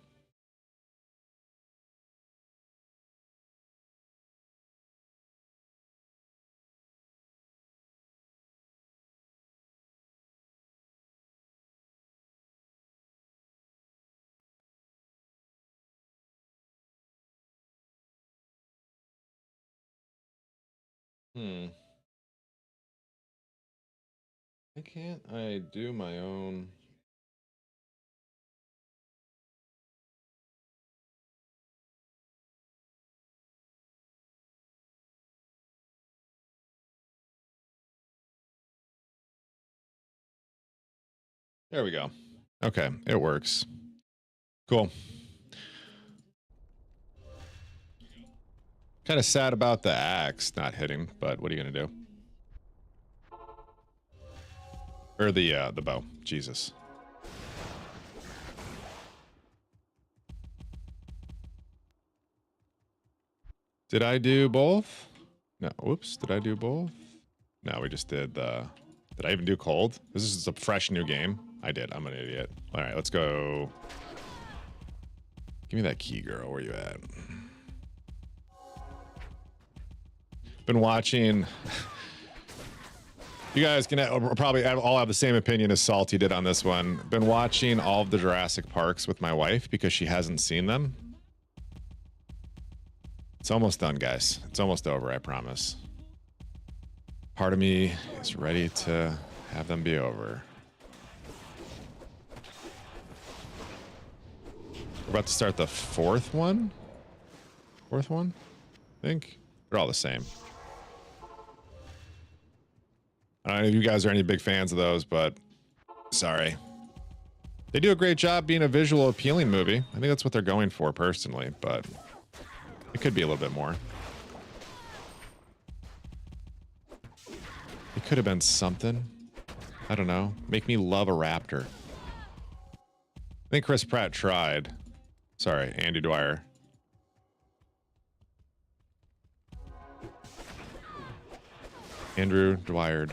Why can't I do my own? There we go. Okay, it works. Cool. Kind of sad about the axe not hitting, but what are you gonna do? Or the bow. Jesus. Did I do both? No. Whoops. Did I do both? No, we just did the... Did I even do cold? This is a fresh new game. I did. I'm an idiot. All right, let's go. Give me that key, girl. Where you at? Been watching... You guys can probably all have the same opinion as Salty did on this one. Been watching all of the Jurassic Parks with my wife because she hasn't seen them. It's almost done, guys. It's almost over, I promise. Part of me is ready to have them be over. We're about to start the fourth one? Fourth one? I think. They're all the same. I don't know if you guys are any big fans of those, but sorry. They do a great job being a visual appealing movie. I think that's what they're going for personally, but it could be a little bit more. It could have been something. I don't know. Make me love a raptor. I think Chris Pratt tried. Sorry, Andy Dwyer. Andrew Dwyer.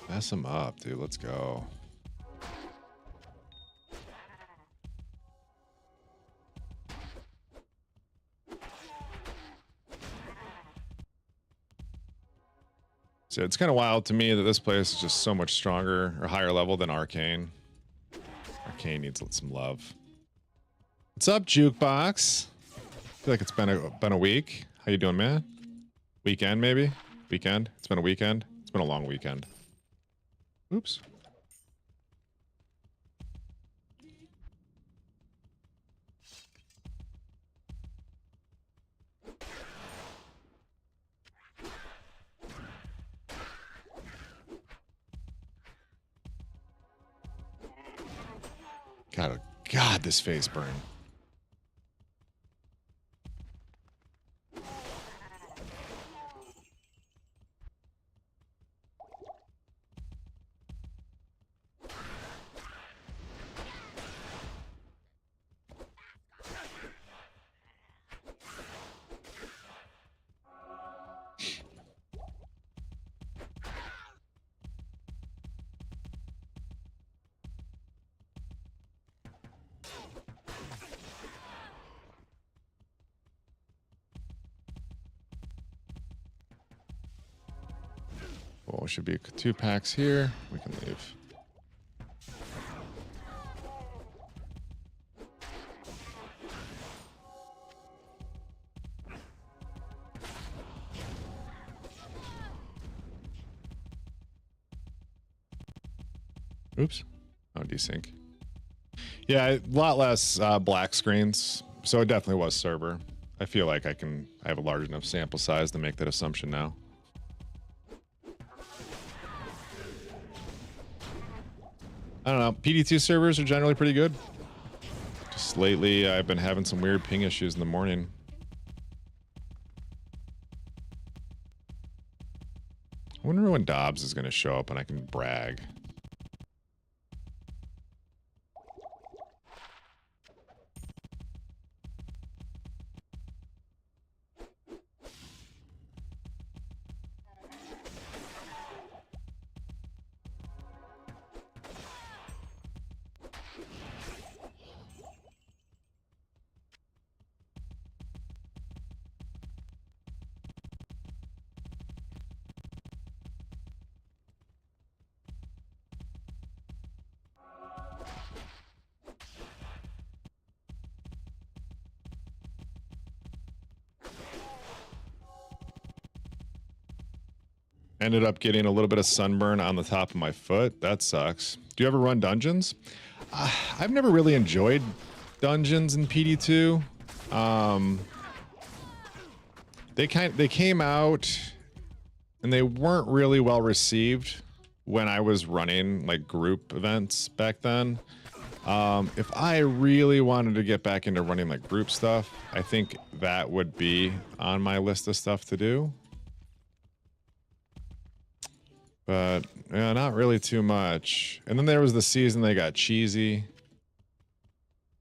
Mess him up, dude. Let's go. So it's kind of wild to me that this place is just so much stronger or higher level than Arcane. Arcane needs some love. What's up, Jukebox? I feel like it's been a week. How you doing, man? Weekend, maybe? Weekend? It's been a weekend? It's been a long weekend. Oops. God, this face burn. Well, should be 2 packs here. We can leave. Oops. Oh, desync. Yeah, a lot less black screens. So it definitely was server. I feel like I have a large enough sample size to make that assumption now. I don't know. PD2 servers are generally pretty good. Just lately, I've been having some weird ping issues in the morning. I wonder when Dobbs is going to show up and I can brag. Ended up getting a little bit of sunburn on the top of my foot. That sucks. Do you ever run dungeons? I've never really enjoyed dungeons in PD2. They came out and they weren't really well received when I was running like group events back then. If I really wanted to get back into running like group stuff, I think that would be on my list of stuff to do. But yeah, not really too much. And then there was the season they got cheesy.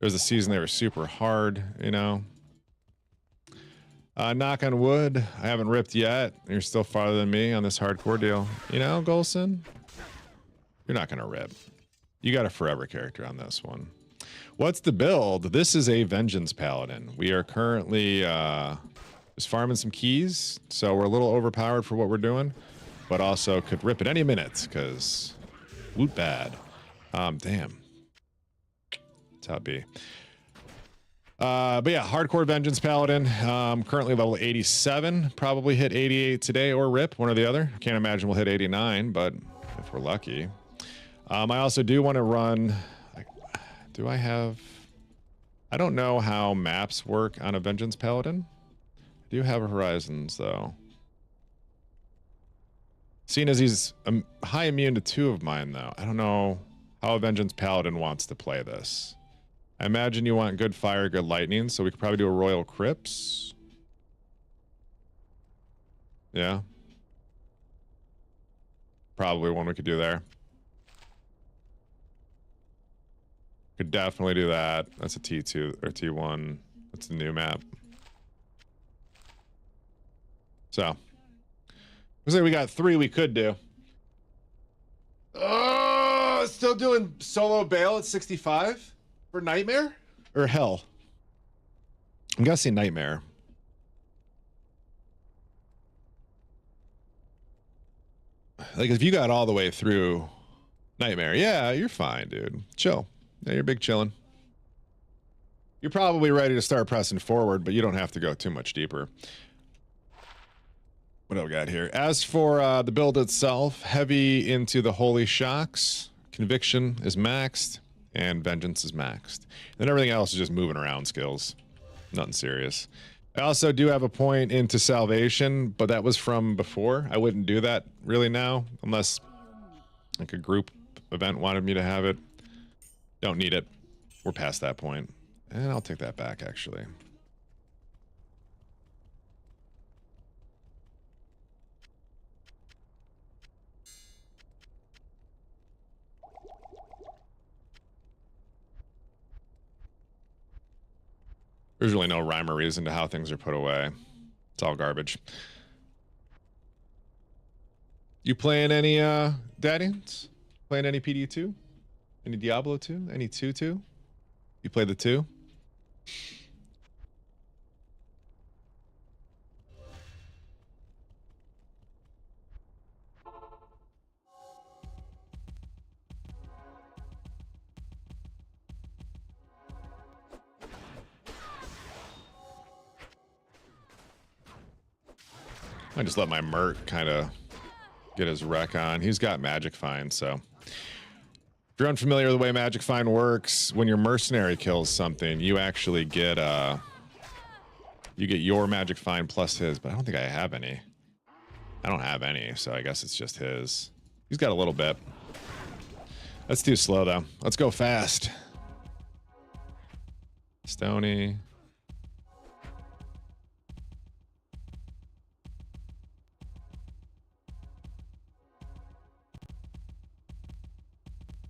There was a season they were super hard, you know. Knock on wood, I haven't ripped yet. You're still farther than me on this hardcore deal. You know, Golson? You're not going to rip. You got a forever character on this one. What's the build? This is a Vengeance Paladin. We are currently just farming some keys, so we're a little overpowered for what we're doing, but also could rip at any minute, because woot bad. Damn. That's how it be. But yeah, hardcore Vengeance Paladin, currently level 87, probably hit 88 today or rip, one or the other. Can't imagine we'll hit 89, but if we're lucky. I also do want to run, do I have, I don't know how maps work on a Vengeance Paladin. I do have a Horizons though. Seeing as he's high immune to 2 of mine though, I don't know how a Vengeance Paladin wants to play this. I imagine you want good fire, good lightning, so we could probably do a Royal Crypts. Yeah. Probably one we could do there. Could definitely do that. That's a T2 or T1. That's the new map. So. Looks like we got 3 we could do. Oh, still doing solo bail at 65? For Nightmare? Or Hell? I'm guessing Nightmare. Like, if you got all the way through Nightmare, yeah, you're fine, dude. Chill. Yeah, you're big chilling. You're probably ready to start pressing forward, but you don't have to go too much deeper. What do we got here? As for the build itself, heavy into the Holy Shocks. Conviction is maxed. And Vengeance is maxed. And everything else is just moving around skills. Nothing serious. I also do have a point into Salvation, but that was from before. I wouldn't do that really now, unless like a group event wanted me to have it. Don't need it. We're past that point. And I'll take that back, actually. There's really no rhyme or reason to how things are put away. It's all garbage. You playing any Daddies? Playing any PD2? Any Diablo 2? Any 2-2? You play the 2? I just let my Mert kind of get his wreck on. He's got Magic Find, so if you're unfamiliar with the way Magic Find works, when your mercenary kills something, you actually get you get your Magic Find plus his, but I don't think I have any. I don't have any, so I guess it's just his. He's got a little bit. That's too slow though. Let's go fast. Stony.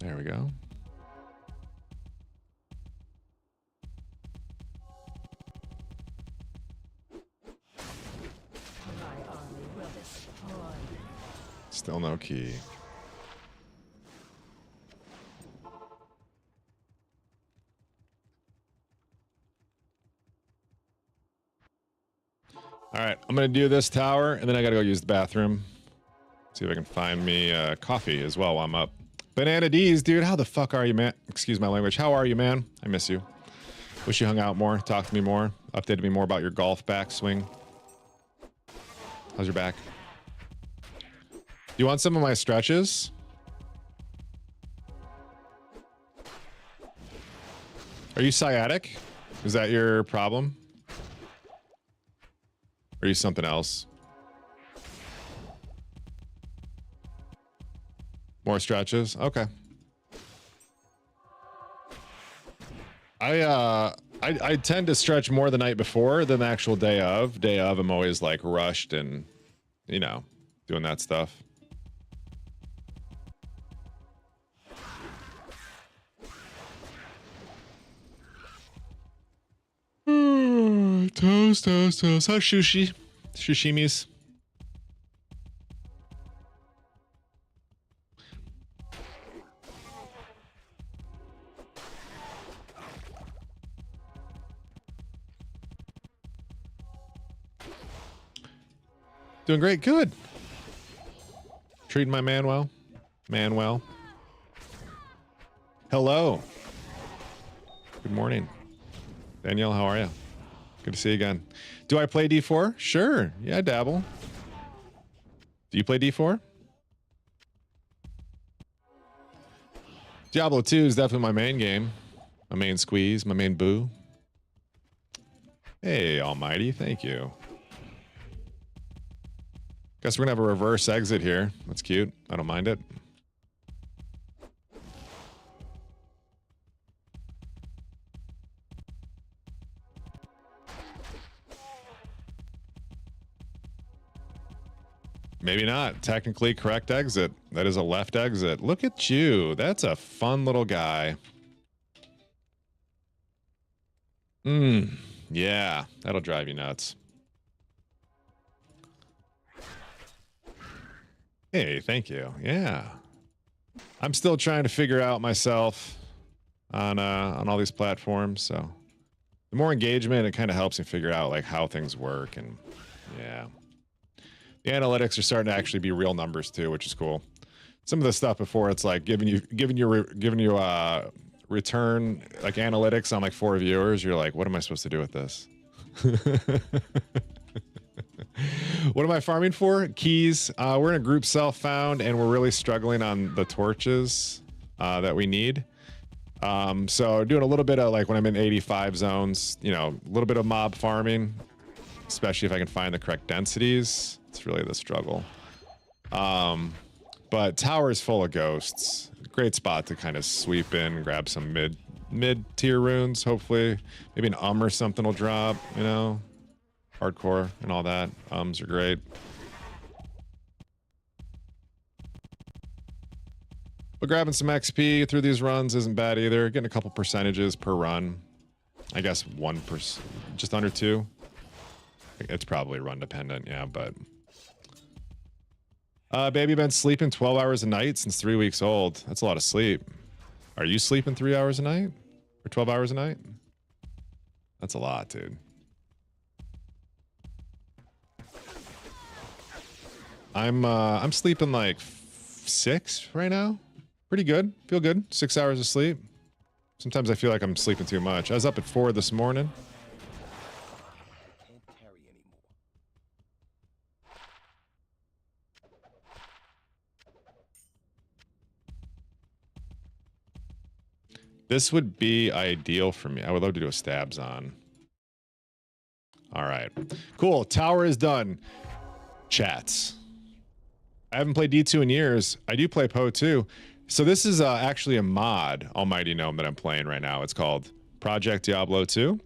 There we go. Still no key. All right, I'm gonna do this tower, and then I gotta go use the bathroom. See if I can find me coffee as well while I'm up. Banana D's, dude, how the fuck are you, man? Excuse my language. How are you, man? I miss you. Wish you hung out more, talked to me more, updated me more about your golf backswing. How's your back? Do you want some of my stretches? Are you sciatic? Is that your problem? Or are you something else? More stretches? Okay. I tend to stretch more the night before than the actual day of. Day of, I'm always like rushed and, you know, doing that stuff. Toast. How's sushi? Shishimis. Doing great. Good. Treating my man well. Man well. Hello. Good morning. Danielle, how are you? Good to see you again. Do I play D4? Sure. Yeah, I dabble. Do you play D4? Diablo 2 is definitely my main game. My main squeeze, my main boo. Hey, Almighty, thank you. Guess we're gonna have a reverse exit here. That's cute. I don't mind it. Maybe not. Technically correct exit. That is a left exit. Look at you. That's a fun little guy. Yeah, that'll drive you nuts. Hey, thank you. Yeah. I'm still trying to figure out myself on all these platforms, so the more engagement, it kind of helps me figure out like how things work, and yeah. The analytics are starting to actually be real numbers too, which is cool. Some of the stuff before, it's like giving you return like analytics on like 4 viewers. You're like, what am I supposed to do with this? What am I farming for? Keys. We're in a group self-found, and we're really struggling on the torches that we need. So doing a little bit of like when I'm in 85 zones, you know, a little bit of mob farming, especially if I can find the correct densities. It's really the struggle. But tower is full of ghosts. Great spot to kind of sweep in, grab some mid-tier runes. Hopefully, maybe an or something will drop, you know. Hardcore and all that. Are great. But grabbing some XP through these runs isn't bad either. Getting a couple percentages per run. I guess 1%, just under 2. It's probably run dependent, yeah, but. Baby been sleeping 12 hours a night since 3 weeks old. That's a lot of sleep. Are you sleeping 3 hours a night? Or 12 hours a night? That's a lot, dude. I'm sleeping like 6 right now. Pretty good. Feel good. 6 hours of sleep. Sometimes I feel like I'm sleeping too much. I was up at 4 this morning. This would be ideal for me. I would love to do a stabs on. All right. Cool. Tower is done. Chats. I haven't played D2 in years. I do play Poe too. So this is actually a mod, Almighty Gnome, that I'm playing right now. It's called Project Diablo 2.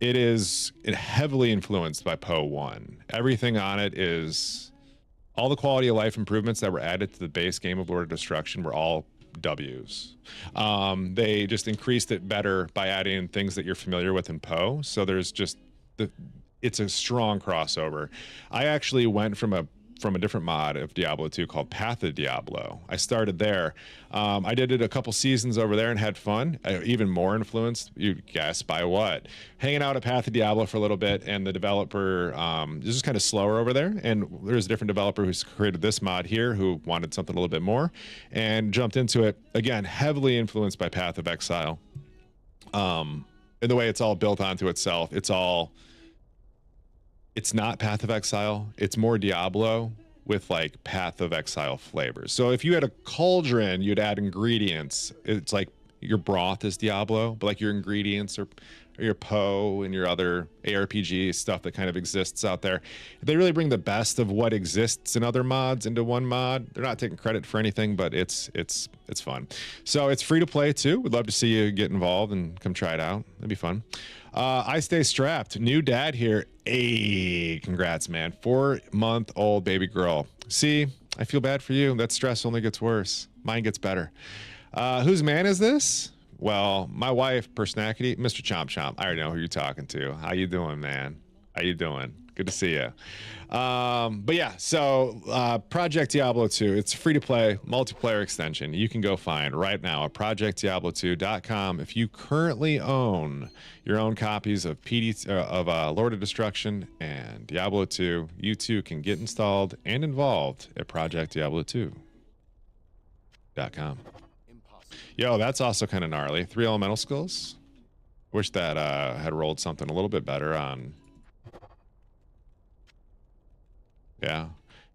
It is heavily influenced by Poe 1. Everything on it is... all the quality of life improvements that were added to the base game of Lord of Destruction were all W's. They just increased it better by adding in things that you're familiar with in Poe. So there's just... it's a strong crossover. I actually went from a different mod of Diablo 2 called Path of Diablo. I started there. I did it a couple seasons over there and had fun. Even more influenced, you guess by what? Hanging out at Path of Diablo for a little bit, and the developer this is kind of slower over there, and there's a different developer who's created this mod here who wanted something a little bit more and jumped into it. Again, heavily influenced by Path of Exile. And the way it's all built onto itself, it's not Path of Exile. It's more Diablo with like Path of Exile flavors. So if you had a cauldron, you'd add ingredients. It's like your broth is Diablo, but like your ingredients or your Poe and your other ARPG stuff that kind of exists out there. They really bring the best of what exists in other mods into one mod. They're not taking credit for anything, but it's fun. So it's free to play too. We'd love to see you get involved and come try it out. That'd be fun. I stay strapped. New dad here. Hey, congrats, man. 4-month-old baby girl. See, I feel bad for you. That stress only gets worse. Mine gets better. Whose man is this? Well, my wife, Persnackety, Mr. Chomp Chomp. I already know who you're talking to. How you doing, man? How you doing? Good to see you. But yeah, so Project Diablo 2, it's a free-to-play multiplayer extension you can go find right now at projectdiablo2.com. If you currently own your own copies of Lord of Destruction and Diablo 2, you too can get installed and involved at projectdiablo2.com. Yo, that's also kind of gnarly. 3 elemental skills. Wish that had rolled something a little bit better on. Yeah.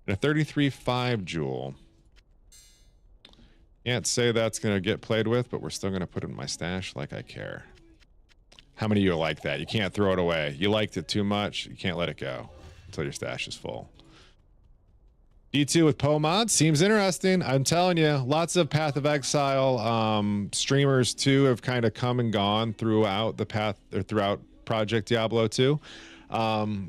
And a 33.5 jewel. Can't say that's going to get played with, but we're still going to put it in my stash like I care. How many of you like that? You can't throw it away. You liked it too much. You can't let it go until your stash is full. D2 with Poe mod seems interesting. I'm telling you, lots of Path of Exile streamers too have kind of come and gone throughout the path or throughout Project Diablo 2.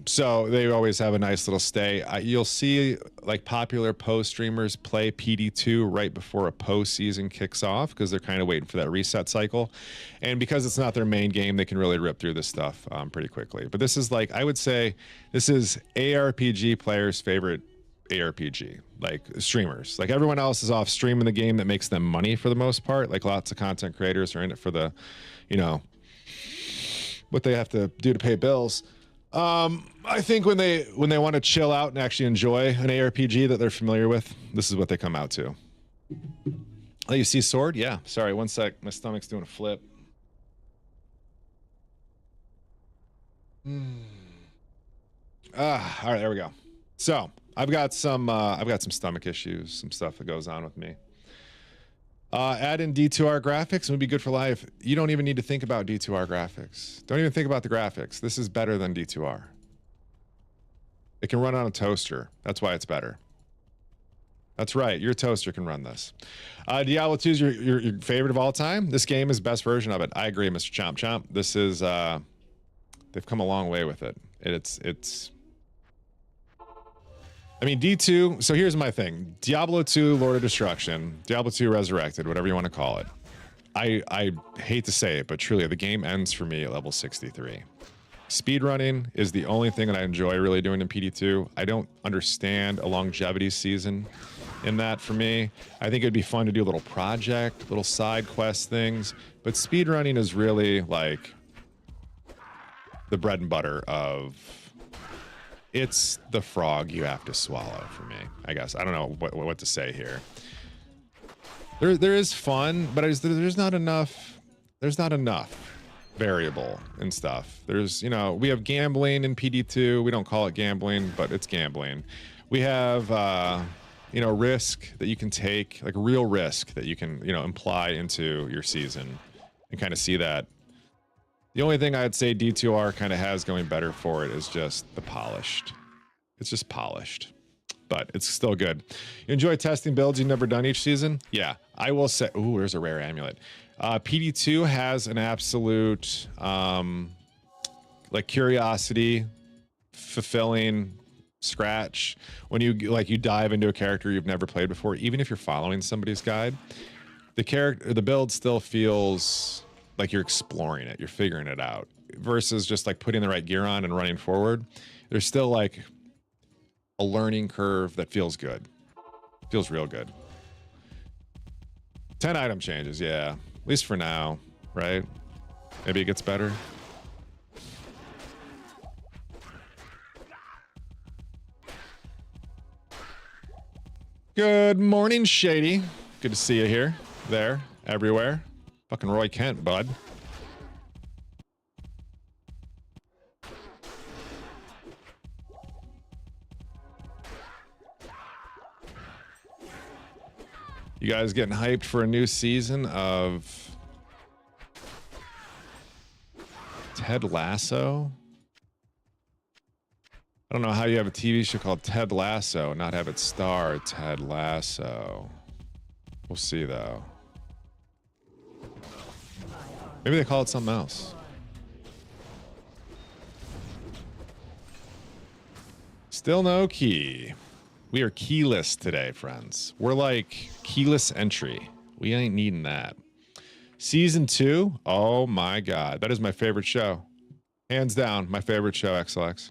So they always have a nice little stay. You'll see like popular Poe streamers play PD2 right before a Poe season kicks off because they're kind of waiting for that reset cycle. And because it's not their main game, they can really rip through this stuff pretty quickly. But this is like, I would say this is ARPG players' favorite ARPG, like streamers. Like everyone else is off streaming the game that makes them money for the most part. Like lots of content creators are in it for the, you know, what they have to do to pay bills. I think when they want to chill out and actually enjoy an ARPG that they're familiar with, this is what they come out to. Oh, you see sword? Yeah. Sorry, one sec. My stomach's doing a flip. All right, there we go. So I've got some stomach issues, some stuff that goes on with me. Add in D2R graphics and would be good for life. You don't even need to think about D2R graphics. Don't even think about the graphics. This is better than D2R. It can run on a toaster. That's why it's better. That's right. Your toaster can run this. Diablo 2 is your favorite of all time. This game is best version of it. I agree, Mr. Chomp Chomp. This is they've come a long way with it. I mean, D2, so here's my thing. Diablo 2, Lord of Destruction, Diablo 2 Resurrected, whatever you want to call it. I hate to say it, but truly, the game ends for me at level 63. Speedrunning is the only thing that I enjoy really doing in PD2. I don't understand a longevity season in that for me. I think it'd be fun to do a little project, little side quest things, but speedrunning is really like the bread and butter of... It's the frog you have to swallow for me, I guess. I don't know what to say here. There is fun, but there's not enough. There's not enough variable and stuff. There's, you know, we have gambling in PD2. We don't call it gambling, but it's gambling. We have, you know, risk that you can take, like real risk that you can, you know, imply into your season and kind of see that. The only thing I'd say D2R kind of has going better for it is just the polished. It's just polished, but it's still good. You enjoy testing builds you've never done each season? Yeah, I will say, ooh, there's a rare amulet. PD2 has an absolute, like curiosity, fulfilling scratch. When you dive into a character you've never played before, even if you're following somebody's guide, the build still feels like you're exploring it, you're figuring it out, versus just like putting the right gear on and running forward. There's still like a learning curve that feels good. Feels real good. 10 item changes, yeah. At least for now, right? Maybe it gets better. Good morning, Shady. Good to see you here, there, everywhere. Fucking Roy Kent, bud. You guys getting hyped for a new season of Ted Lasso? I don't know how you have a TV show called Ted Lasso and not have it star Ted Lasso. We'll see, though. Maybe they call it something else. Still no key. We are keyless today, friends. We're like keyless entry. We ain't needing that. Season 2? Oh my God. That is my favorite show. Hands down, my favorite show, XLX.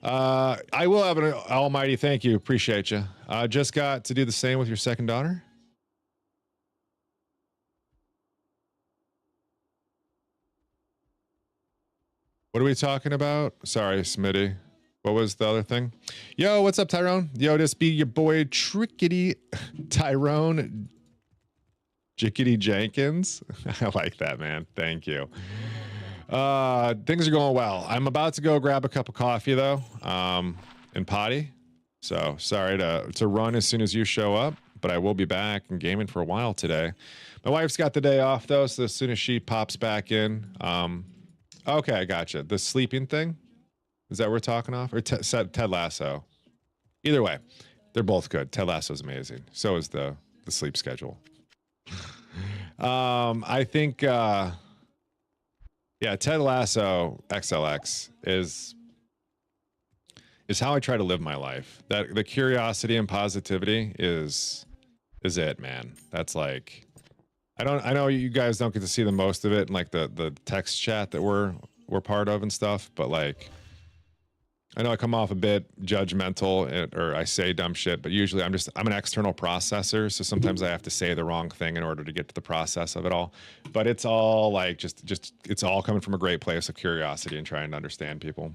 I will have an almighty thank you. Appreciate you. Just got to do the same with your second daughter. What are we talking about? Sorry, Smitty. What was the other thing? Yo, what's up, Tyrone? Yo, this be your boy Trickety Tyrone Jickety Jenkins. I like that, man. Thank you. Things are going well. I'm about to go grab a cup of coffee though, and potty. So sorry to run as soon as you show up, but I will be back and gaming for a while today. My wife's got the day off though, so as soon as she pops back in, okay, I gotcha. The sleeping thing, is that what we're talking off? Or Ted Lasso? Either way, they're both good. Ted Lasso's amazing. So is the sleep schedule. I think, yeah, Ted Lasso XLX is how I try to live my life. That the curiosity and positivity is it, man. That's like, I know you guys don't get to see the most of it in like the text chat that we're part of and stuff, but like, I know I come off a bit judgmental or I say dumb shit, but usually I'm an external processor. So sometimes I have to say the wrong thing in order to get to the process of it all. But it's all like, just it's all coming from a great place of curiosity and trying to understand people.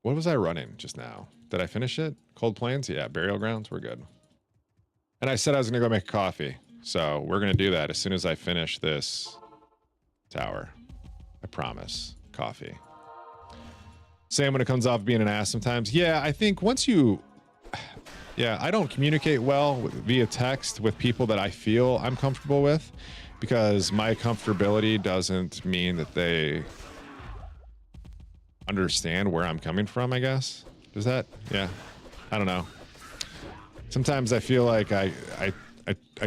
What was I running just now? Did I finish it? Cold Plains? Yeah, Burial Grounds. We're good. And I said I was going to go make coffee. So we're going to do that as soon as I finish this tower. I promise. Coffee. Same when it comes off being an ass sometimes. Yeah, I think once you... Yeah, I don't communicate well via text with people that I feel I'm comfortable with because my comfortability doesn't mean that they understand where I'm coming from, I guess. Does that? Yeah. I don't know. Sometimes I feel like I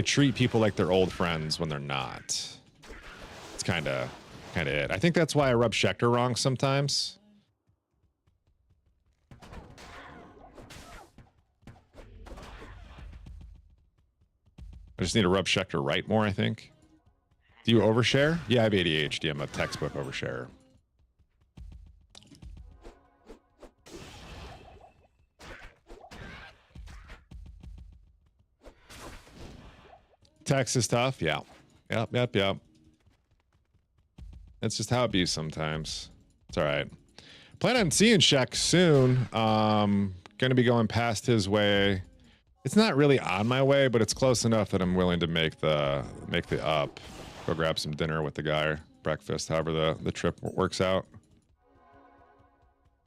treat people like they're old friends when they're not. It's kind of it. I think that's why I rub Schecter wrong sometimes. I just need to rub Schecter right more, I think. Do you overshare? Yeah, I have ADHD. I'm a textbook oversharer. Text is tough. Yeah. Yep. That's just how it be sometimes. It's all right. Plan on seeing Shaq soon. Gonna be going past his way. It's not really on my way, but it's close enough that I'm willing to make the up. Go grab some dinner with the guy, breakfast, however the trip works out.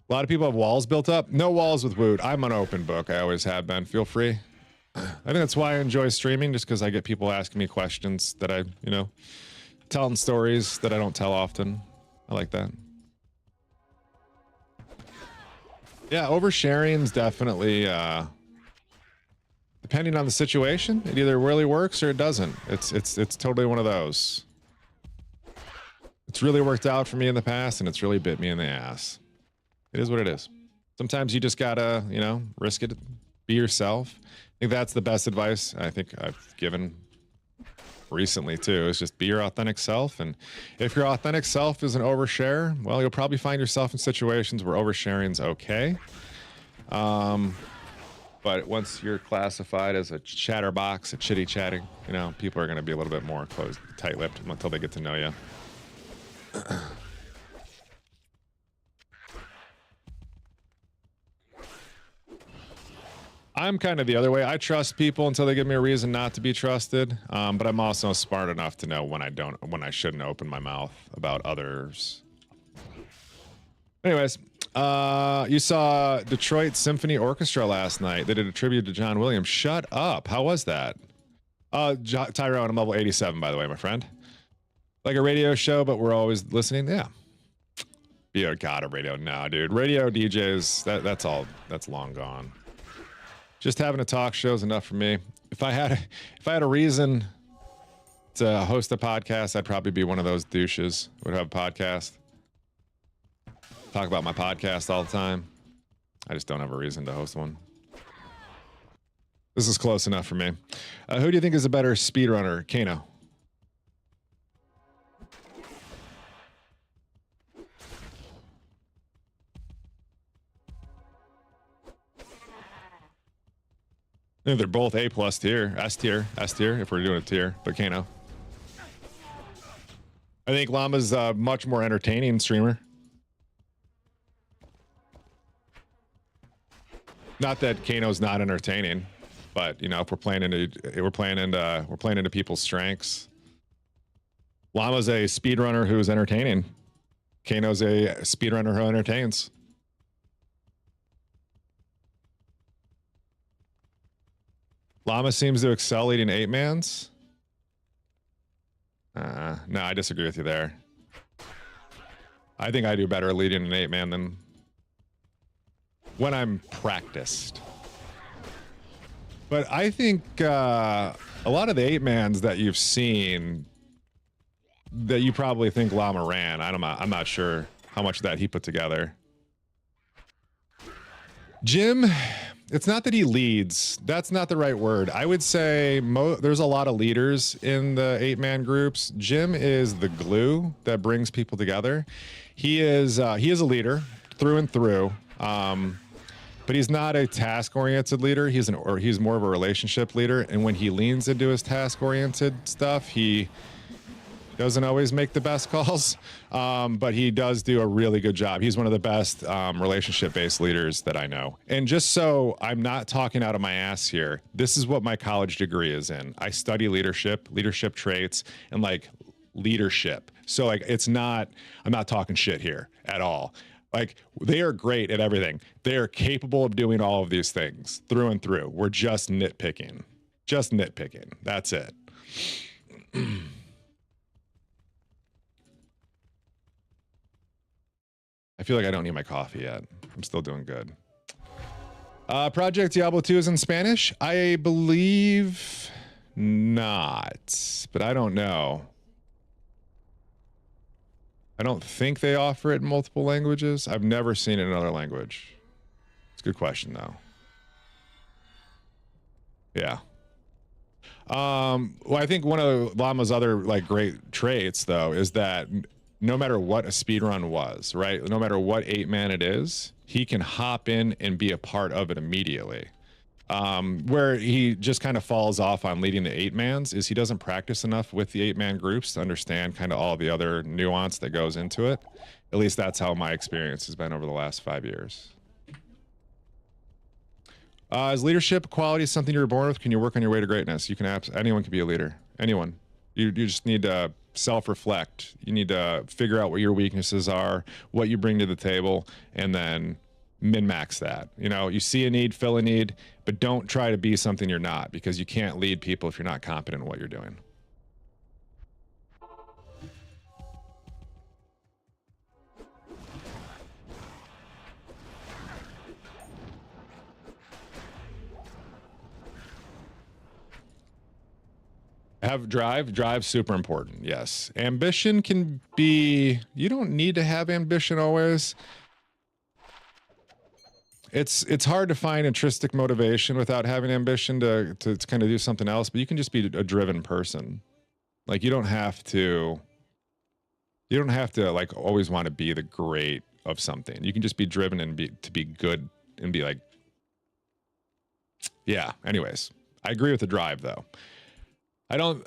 A lot of people have walls built up. No walls with WOOT. I'm an open book. I always have been. Feel free. I think that's why I enjoy streaming, just because I get people asking me questions that I, telling stories that I don't tell often. I like that. Yeah, oversharing is definitely, depending on the situation, it either really works or it doesn't. It's totally one of those. It's really worked out for me in the past, and it's really bit me in the ass. It is what it is. Sometimes you just gotta, risk it. Be yourself. I think that's the best advice I think I've given recently too, is just be your authentic self. And if your authentic self is an overshare, well, you'll probably find yourself in situations where oversharing's okay. But once you're classified as a chatterbox, a chitty chatting, people are going to be a little bit more closed, tight-lipped until they get to know you. I'm kind of the other way. I trust people until they give me a reason not to be trusted. But I'm also smart enough to know when I shouldn't open my mouth about others. Anyways, you saw Detroit Symphony Orchestra last night. They did a tribute to John Williams. Shut up. How was that? Tyrone, I'm level 87, by the way, my friend. Like a radio show, but we're always listening. Yeah. Yeah, God, a radio. No, dude. Radio DJs, that's long gone. Just having a talk show is enough for me. If I had a reason to host a podcast, I'd probably be one of those douches who would have a podcast. Talk about my podcast all the time. I just don't have a reason to host one. This is close enough for me. Who do you think is a better speedrunner? Kano. I think they're both A+ tier, S tier, if we're doing a tier, but Kano. I think Llama's a much more entertaining streamer. Not that Kano's not entertaining, but you know, if we're playing into people's strengths. Llama's a speedrunner who's entertaining. Kano's a speedrunner who entertains. Llama seems to excel leading 8-mans. No, I disagree with you there. I think I do better leading an 8-man than when I'm practiced. But I think a lot of the 8-mans that you've seen that you probably think Llama ran, I'm not sure how much of that he put together. Jim, it's not that he leads. That's not the right word. I would say there's a lot of leaders in the 8-man groups. Jim is the glue that brings people together. He is a leader through and through, but he's not a task-oriented leader. He's more of a relationship leader. And when he leans into his task-oriented stuff, he doesn't always make the best calls, but he does do a really good job. He's one of the best relationship-based leaders that I know. And just so I'm not talking out of my ass here, this is what my college degree is in. I study leadership traits, and like leadership. So like I'm not talking shit here at all. Like they are great at everything. They are capable of doing all of these things through and through. We're just nitpicking. Just nitpicking. That's it. I feel like I don't need my coffee yet. I'm still doing good. Project Diablo 2 is in Spanish? I believe not, but I don't know. I don't think they offer it in multiple languages. I've never seen it in another language. It's a good question, though. Yeah. Well, I think one of Llama's other like great traits, though, is that no matter what a speedrun was, right? No matter what 8-man it is, he can hop in and be a part of it immediately. Where he just kind of falls off on leading the 8-mans is he doesn't practice enough with the 8-man groups to understand kind of all the other nuance that goes into it. At least that's how my experience has been over the last 5 years. Is leadership quality something you're born with? Can you work on your way to greatness? You can anyone can be a leader. Anyone. You just need to self-reflect. You need to figure out what your weaknesses are, what you bring to the table, and then min-max that. You know, you see a need, fill a need, but don't try to be something you're not, because you can't lead people if you're not competent in what you're doing. Have drive super important. Yes. Ambition can be, you don't need to have ambition always. It's hard to find intrinsic motivation without having ambition to kind of do something else, but you can just be a driven person. Like you don't have to like always want to be the great of something. You can just be driven and be good and be like, yeah. Anyways, I agree with the drive though.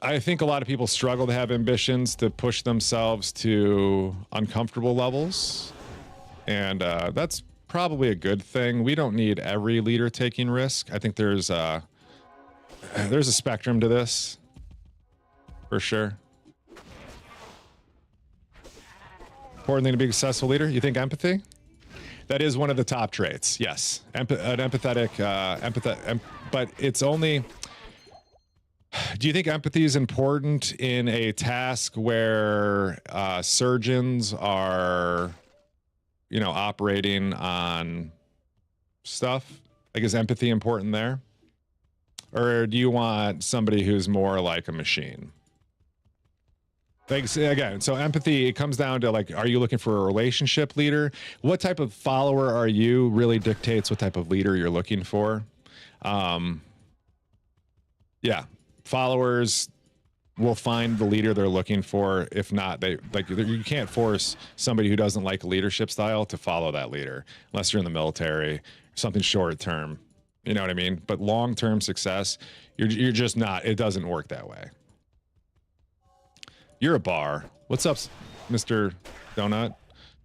I think a lot of people struggle to have ambitions to push themselves to uncomfortable levels. And that's probably a good thing. We don't need every leader taking risk. I think there's a spectrum to this, for sure. Important thing to be a successful leader. You think empathy? That is one of the top traits. Yes, an empathetic, but it's only. Do you think empathy is important in a task where surgeons are, you know, operating on stuff? Like, is empathy important there? Or do you want somebody who's more like a machine? Like, again, so empathy, it comes down to like, are you looking for a relationship leader? What type of follower are you really dictates what type of leader you're looking for. Yeah. followers will find the leader they're looking for. If not, they like you can't force somebody who doesn't like a leadership style to follow that leader unless you're in the military, something short term. You know what I mean? But long term success, you're just not. It doesn't work that way. You're a bar. What's up, Mr. Donut?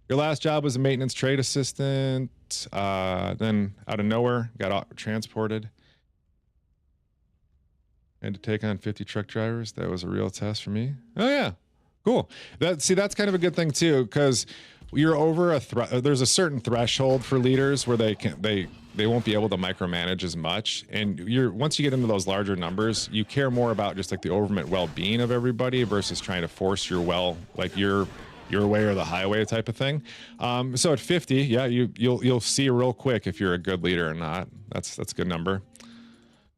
Your last job was a maintenance trade assistant. Then out of nowhere, got transported. Had to take on 50 truck drivers. That was a real test for me. Oh yeah, cool. That's kind of a good thing too, because you're over there's a certain threshold for leaders where they won't be able to micromanage as much. And once you get into those larger numbers, you care more about just like the overall well-being of everybody versus trying to force your way or the highway type of thing. So at 50, yeah, you'll see real quick if you're a good leader or not. That's a good number.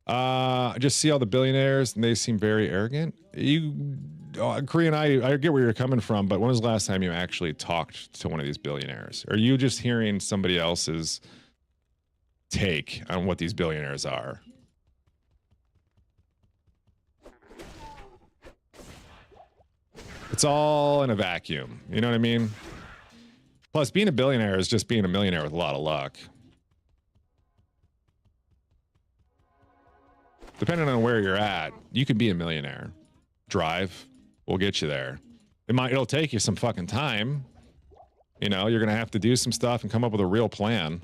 I just see all the billionaires and they seem very arrogant. Korean, I get where you're coming from, but when was the last time you actually talked to one of these billionaires? Are you just hearing somebody else's take on what these billionaires are? It's all in a vacuum. You know what I mean? Plus, being a billionaire is just being a millionaire with a lot of luck. Depending on where you're at, you could be a millionaire. Drive will get you there. It'll take you some fucking time. You know, you're gonna have to do some stuff and come up with a real plan.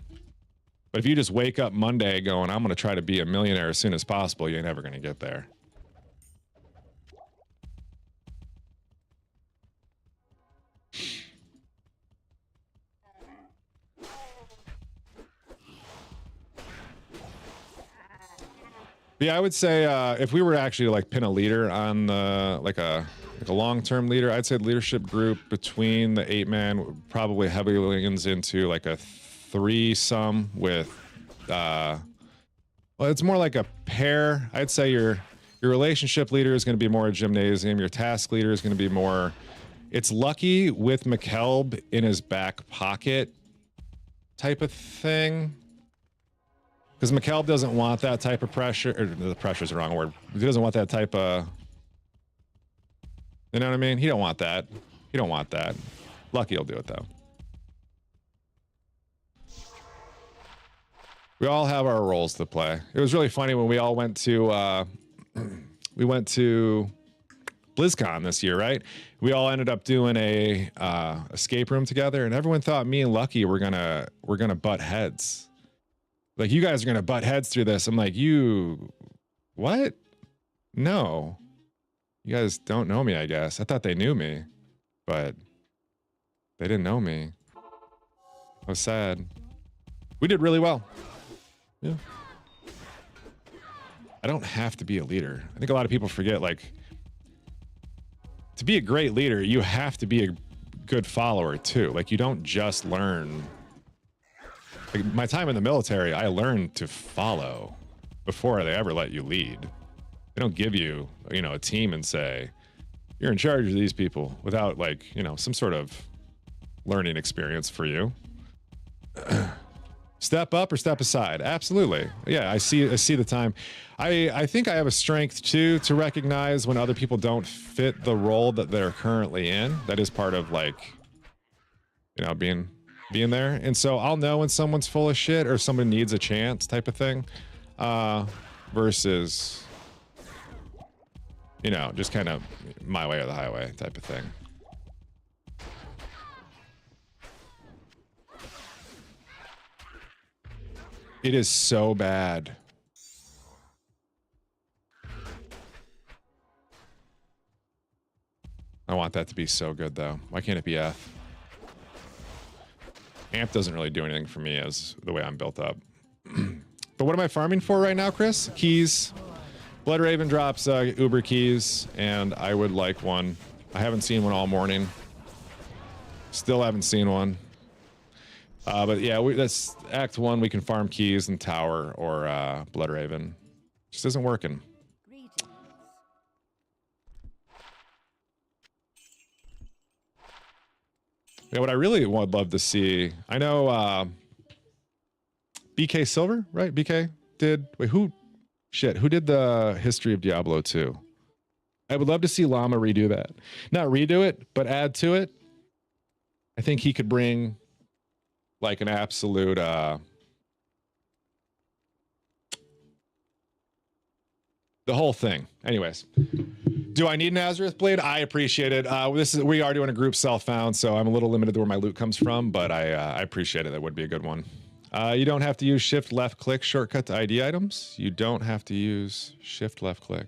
But if you just wake up Monday going, I'm gonna try to be a millionaire as soon as possible, you're never gonna get there. Yeah, I would say if we were actually to like pin a leader on the like a long-term leader, I'd say the leadership group between the 8-man probably heavily leans into like a threesome with well, it's more like a pair. I'd say your relationship leader is going to be more a gymnasium. Your task leader is going to be more. It's Lucky with McKelb in his back pocket type of thing. Because McKelb doesn't want that type of pressure, or the pressure's the wrong word. He doesn't want that type of, you know what I mean? He don't want that. He don't want that. Lucky will do it though. We all have our roles to play. It was really funny when we all went to, BlizzCon this year, right? We all ended up doing a escape room together, and everyone thought me and Lucky were gonna butt heads. Like, you guys are gonna butt heads through this. I'm like, what? No, you guys don't know me, I guess. I thought they knew me, but they didn't know me. I was sad. We did really well. Yeah. I don't have to be a leader. I think a lot of people forget, like, to be a great leader, you have to be a good follower too. Like, you don't just learn. Like, my time in the military, I learned to follow before they ever let you lead. They don't give you, you know, a team and say, you're in charge of these people without, like, you know, some sort of learning experience for you. Step up or step aside. Absolutely. Yeah, I see the time. I think I have a strength too to recognize when other people don't fit the role that they're currently in. That is part of, like, you know, being there. And so I'll know when someone's full of shit or someone needs a chance type of thing, versus, you know, just kind of my way or the highway type of thing. It is so bad. I want that to be so good though. Why can't it be F? Amp doesn't really do anything for me as the way I'm built up. But what am I farming for right now, Chris? Keys. Blood Raven drops Uber keys, and I would like one. I haven't seen one all morning. Still haven't seen one. But yeah, that's Act 1. We can farm keys and Tower or Blood Raven. Just isn't working. Yeah, what I really would love to see, I know BK Silver, right? BK did, wait, who Shit, who did the history of Diablo 2? I would love to see Llama redo that. Not redo it, but add to it. I think he could bring like an absolute the whole thing. Anyways, do I need an Azareth blade? I appreciate it. We are doing a group self-found, so I'm a little limited to where my loot comes from, but I appreciate it. That would be a good one. You don't have to use shift left click shortcut to ID items. You don't have to use shift left click.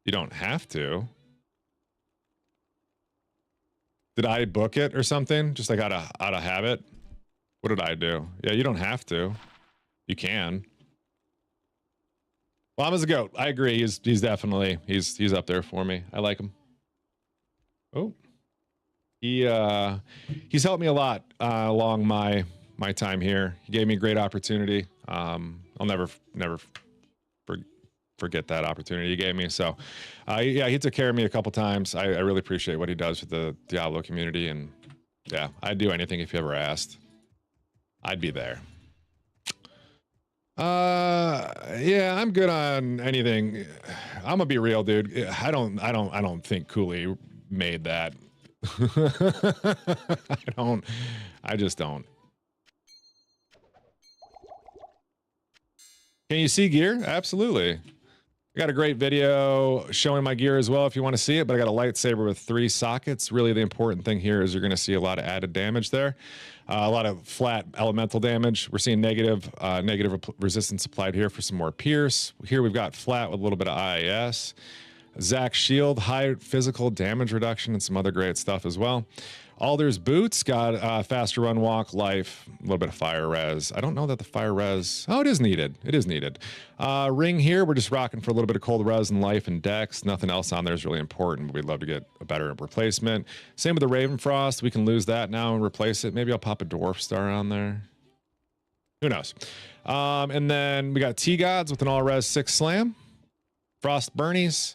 You don't have to. Did I book it or something? Just like out of habit? What did I do? Yeah, you don't have to. You can. Llama's a goat. I agree. He's definitely he's up there for me. I like him. Oh. He's helped me a lot along my time here. He gave me a great opportunity. I'll never forget that opportunity he gave me. So, yeah, he took care of me a couple times. I really appreciate what he does for the Diablo community, and yeah, I'd do anything if you ever asked. I'd be there. Yeah, I'm good on anything. I'm gonna be real, dude. I don't think Cooley made that. I just don't. Can you see gear? Absolutely. I got a great video showing my gear as well if you want to see it, but I got a lightsaber with 3 sockets. Really, the important thing here is you're going to see a lot of added damage there. A lot of flat elemental damage. We're seeing negative resistance applied here for some more pierce. Here we've got flat with a little bit of IAS. Zach's shield, high physical damage reduction, and some other great stuff as well. Alder's boots got faster run walk, life, a little bit of fire res. I don't know that the fire res. Oh, it is needed. It is needed. Ring here, we're just rocking for a little bit of cold res and life and dex. Nothing else on there is really important, but we'd love to get a better replacement. Same with the Ravenfrost. We can lose that now and replace it. Maybe I'll pop a Dwarf Star on there. Who knows? And then we got T-Gods with an all res 6 slam. Frost Burnies.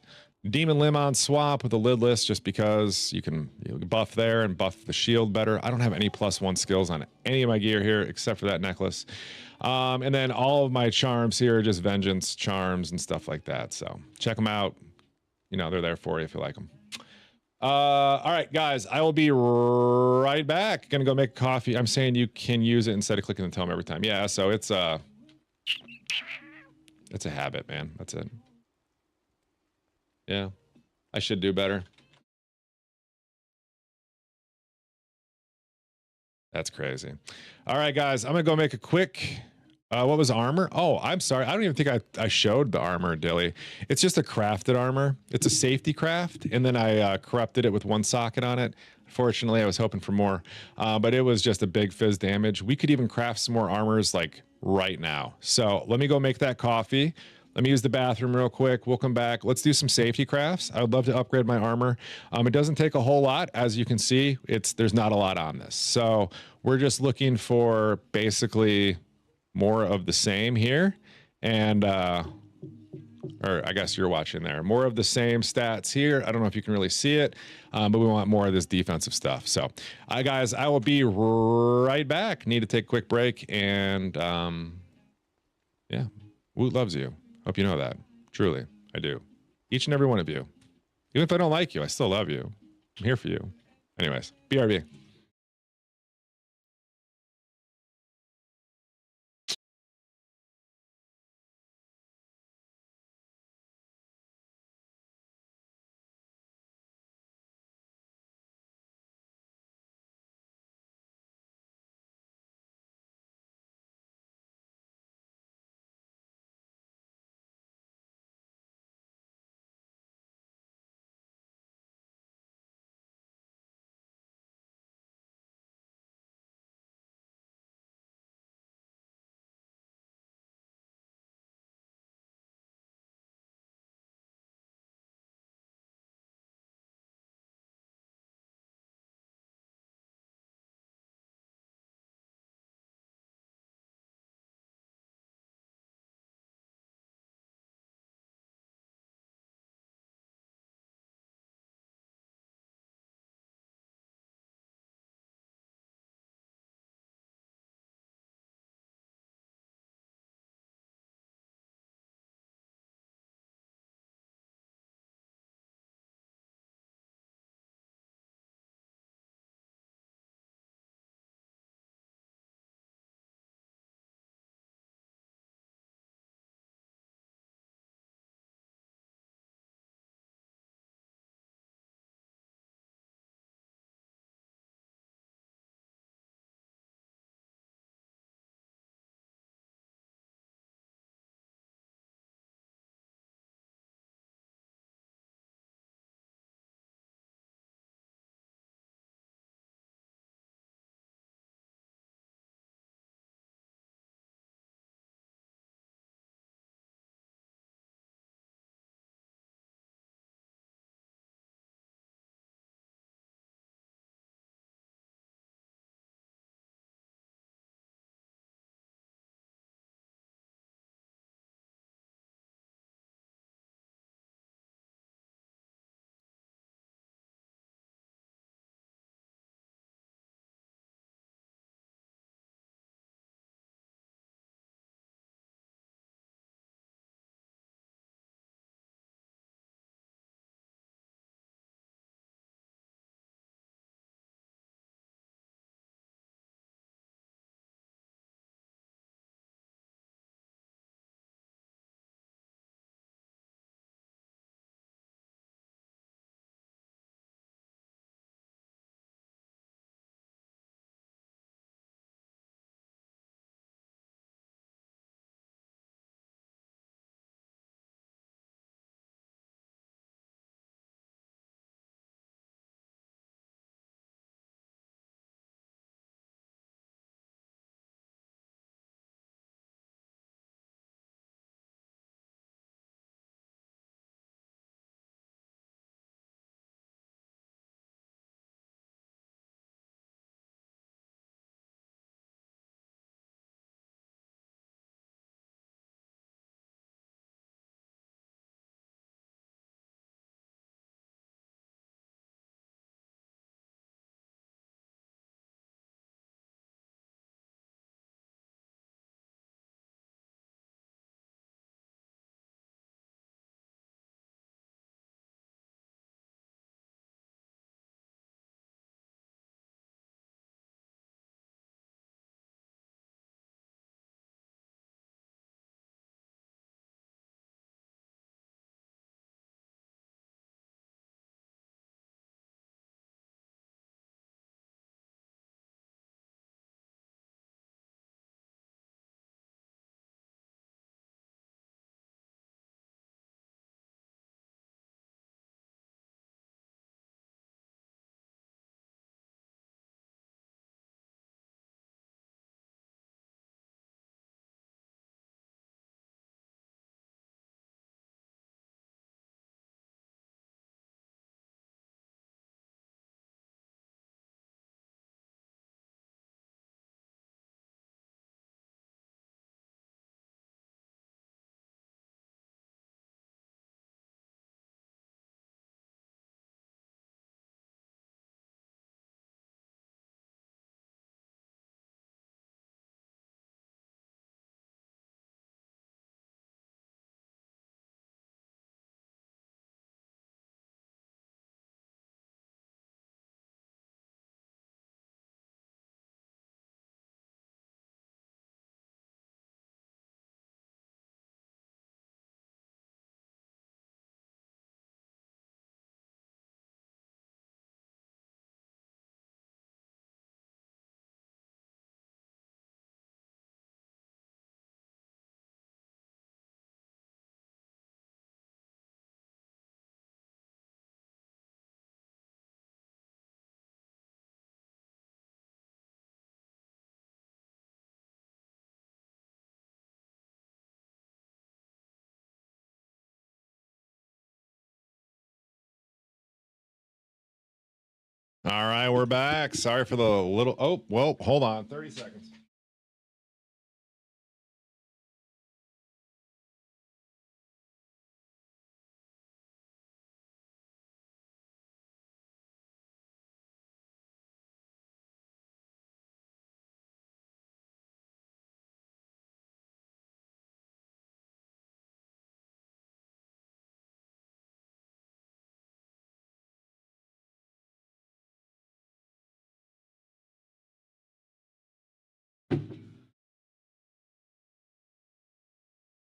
Demon Limb on swap with a lidless just because you can buff there and buff the shield better. I don't have any +1 skills on any of my gear here except for that necklace. And then all of my charms here are just vengeance charms and stuff like that. So check them out. You know, they're there for you if you like them. All right, guys, I will be right back. Gonna go make coffee. I'm saying you can use it instead of clicking the tome every time. Yeah, so it's a habit, man. That's it. Yeah, I should do better. That's crazy. All right, guys, I'm gonna go make a quick. What was armor? Oh, I'm sorry. I don't even think I showed the armor, Dilly. It's just a crafted armor. It's a safety craft, and then I corrupted it with 1 socket on it. Fortunately, I was hoping for more, but it was just a big fizz damage. We could even craft some more armors like right now. So let me go make that coffee. Let me use the bathroom real quick. We'll come back. Let's do some safety crafts. I would love to upgrade my armor. It doesn't take a whole lot. As you can see, there's not a lot on this. So we're just looking for basically more of the same here. And, or I guess you're watching there. More of the same stats here. I don't know if you can really see it, but we want more of this defensive stuff. So, guys, I will be right back. Need to take a quick break. And, yeah, Woot loves you. Hope you know that. Truly, I do. Each and every one of you. Even if I don't like you, I still love you. I'm here for you. Anyways, BRB. All right, we're back. Sorry for the little. Oh, well, hold on. 30 seconds.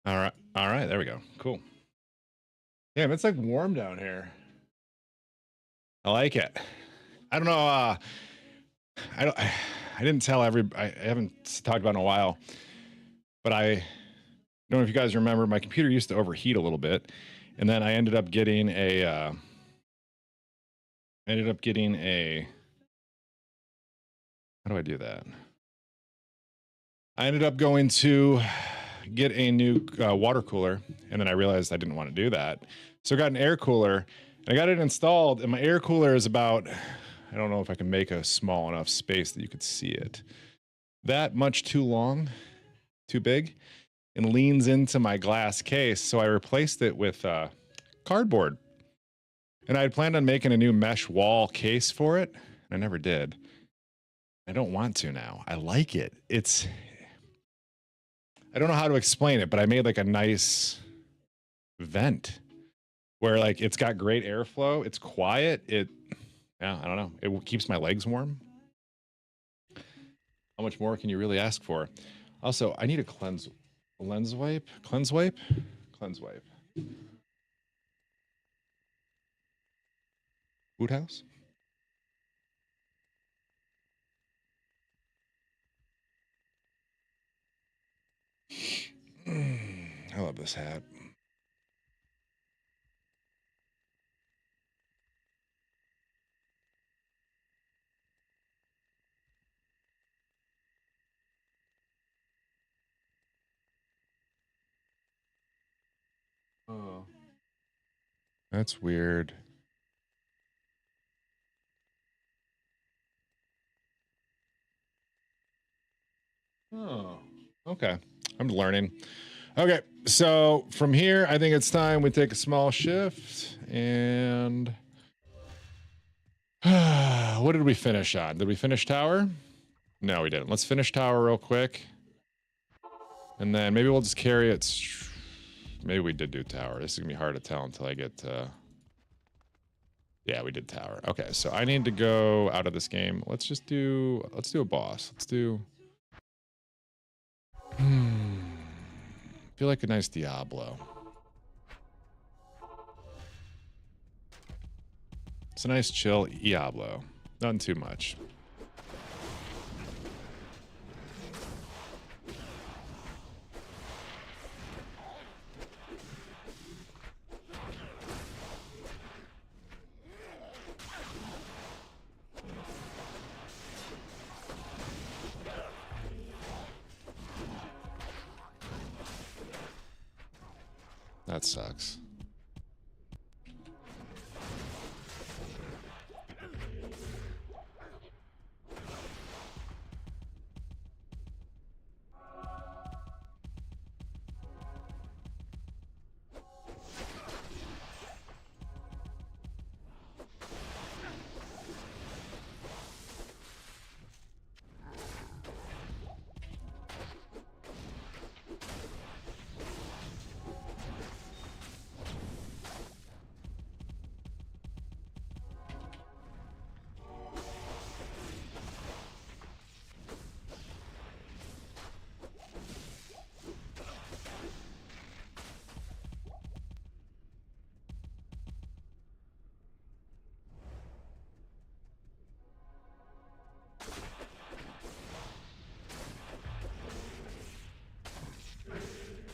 All right. All right. There we go. Cool. Damn, it's like warm down here. I like it. I don't know. I didn't tell I haven't talked about it in a while, but I don't know if you guys remember, my computer used to overheat a little bit, and then I ended up getting a how do I do that? I ended up going to get a new water cooler, and then I realized I didn't want to do that. So I got an air cooler, and I got it installed, and my air cooler is about, I don't know if I can make a small enough space that you could see it. That much too long, too big, and leans into my glass case. So I replaced it with cardboard. And I had planned on making a new mesh wall case for it. I never did. I don't want to now. I like it. I don't know how to explain it, but I made like a nice vent where like it's got great airflow. It's quiet. Yeah, I don't know. It keeps my legs warm. How much more can you really ask for? Also, I need a cleanse wipe. Woot house? I love this hat. Oh. That's weird. Oh, okay. I'm learning. Okay, so from here, I think it's time we take a small shift. And what did we finish on? Did we finish tower? No, we didn't. Let's finish tower real quick. And then maybe we'll just carry it. Maybe we did do tower. This is going to be hard to tell until I get to... Yeah, we did tower. Okay, so I need to go out of this game. Let's do a boss. Let's do... feel like a nice Diablo. It's a nice chill Diablo. Nothing too much. That sucks.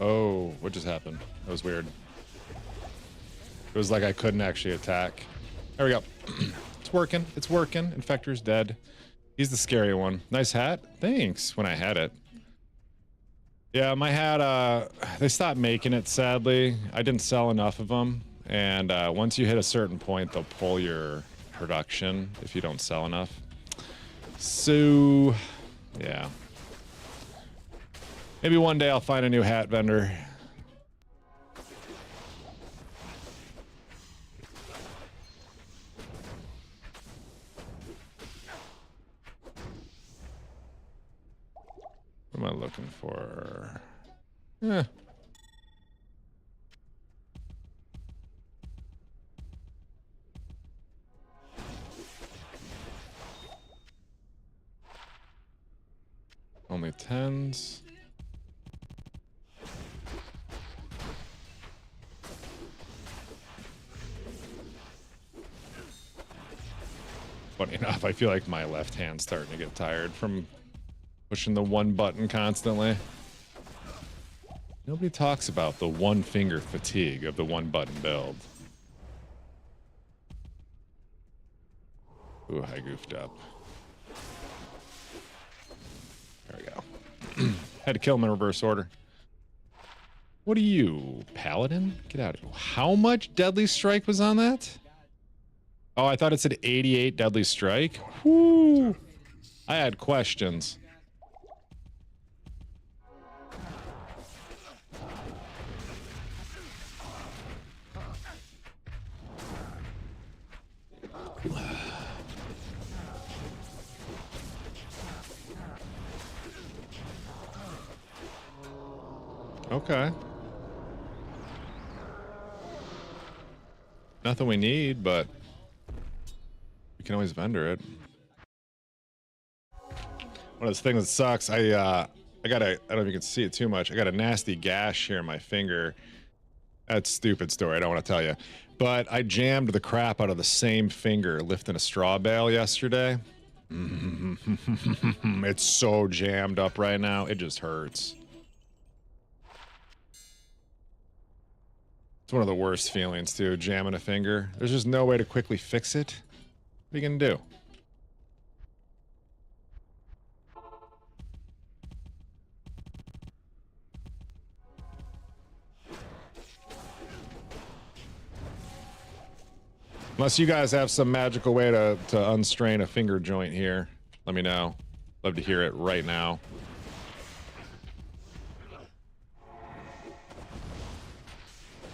Oh, what just happened? That was weird. It was like I couldn't actually attack. There we go. It's working. It's working. Infector's dead. He's the scary one. Nice hat. Thanks when I had it. Yeah, my hat, they stopped making it, sadly. I didn't sell enough of them. And once you hit a certain point, they'll pull your production if you don't sell enough. So, yeah. Maybe one day I'll find a new hat vendor. What am I looking for? Eh. Only 10s. Funny enough, I feel like my left hand's starting to get tired from pushing the one button constantly. Nobody talks about the one finger fatigue of the one button build. Ooh, I goofed up. There we go. Had to kill him in reverse order. What are you, Paladin? Get out of here. How much Deadly Strike was on that? Oh, I thought it said 88 Deadly Strike. Whoo! I had questions. Okay. Nothing we need, but we can always vendor it. One of those things that sucks, I don't know if you can see it too much. I got a nasty gash here in my finger. That's a stupid story, I don't want to tell you. But I jammed the crap out of the same finger lifting a straw bale yesterday. It's so jammed up right now, it just hurts. It's one of the worst feelings too, jamming a finger. There's just no way to quickly fix it. What are you gonna do? Unless you guys have some magical way to unstrain a finger joint here, let me know. Love to hear it right now.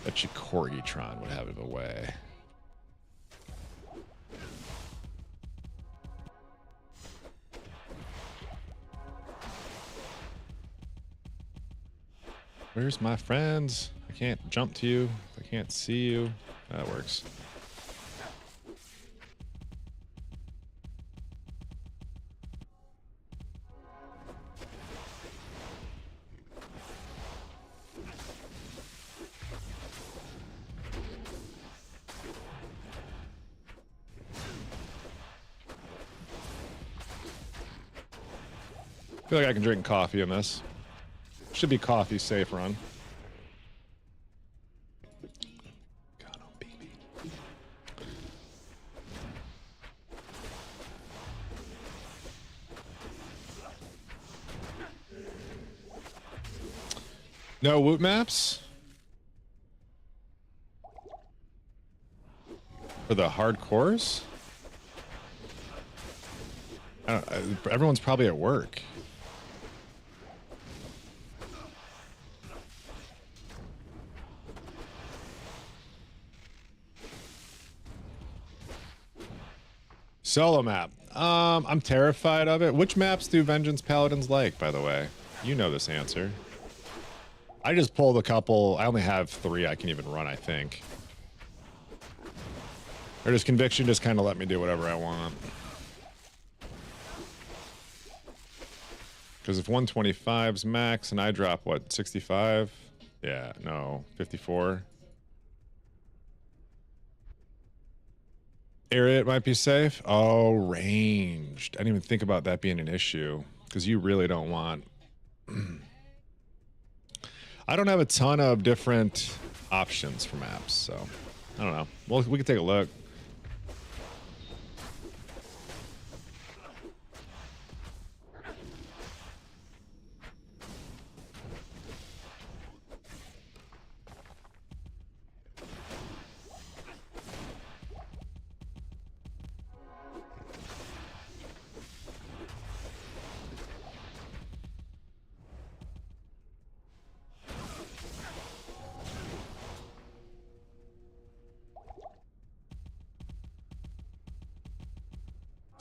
Bet you Corgitron would have it a way. Where's my friends? I can't jump to you. I can't see you. That works. I feel like I can drink coffee in this. Should be coffee safe run. God, oh baby. No WOOT maps? For the hardcores? Everyone's probably at work. Solo map. I'm terrified of it. Which maps do Vengeance Paladins like, by the way? You know this answer. I just pulled a couple. I only have 3 I can even run, I think. Or does Conviction just kind of let me do whatever I want? Because if 125's max and I drop, what, 65? Yeah, no, 54. Area it might be safe. Oh, ranged. I didn't even think about that being an issue because you really don't want. I don't have a ton of different options for maps, so I don't know. Well, we can take a look.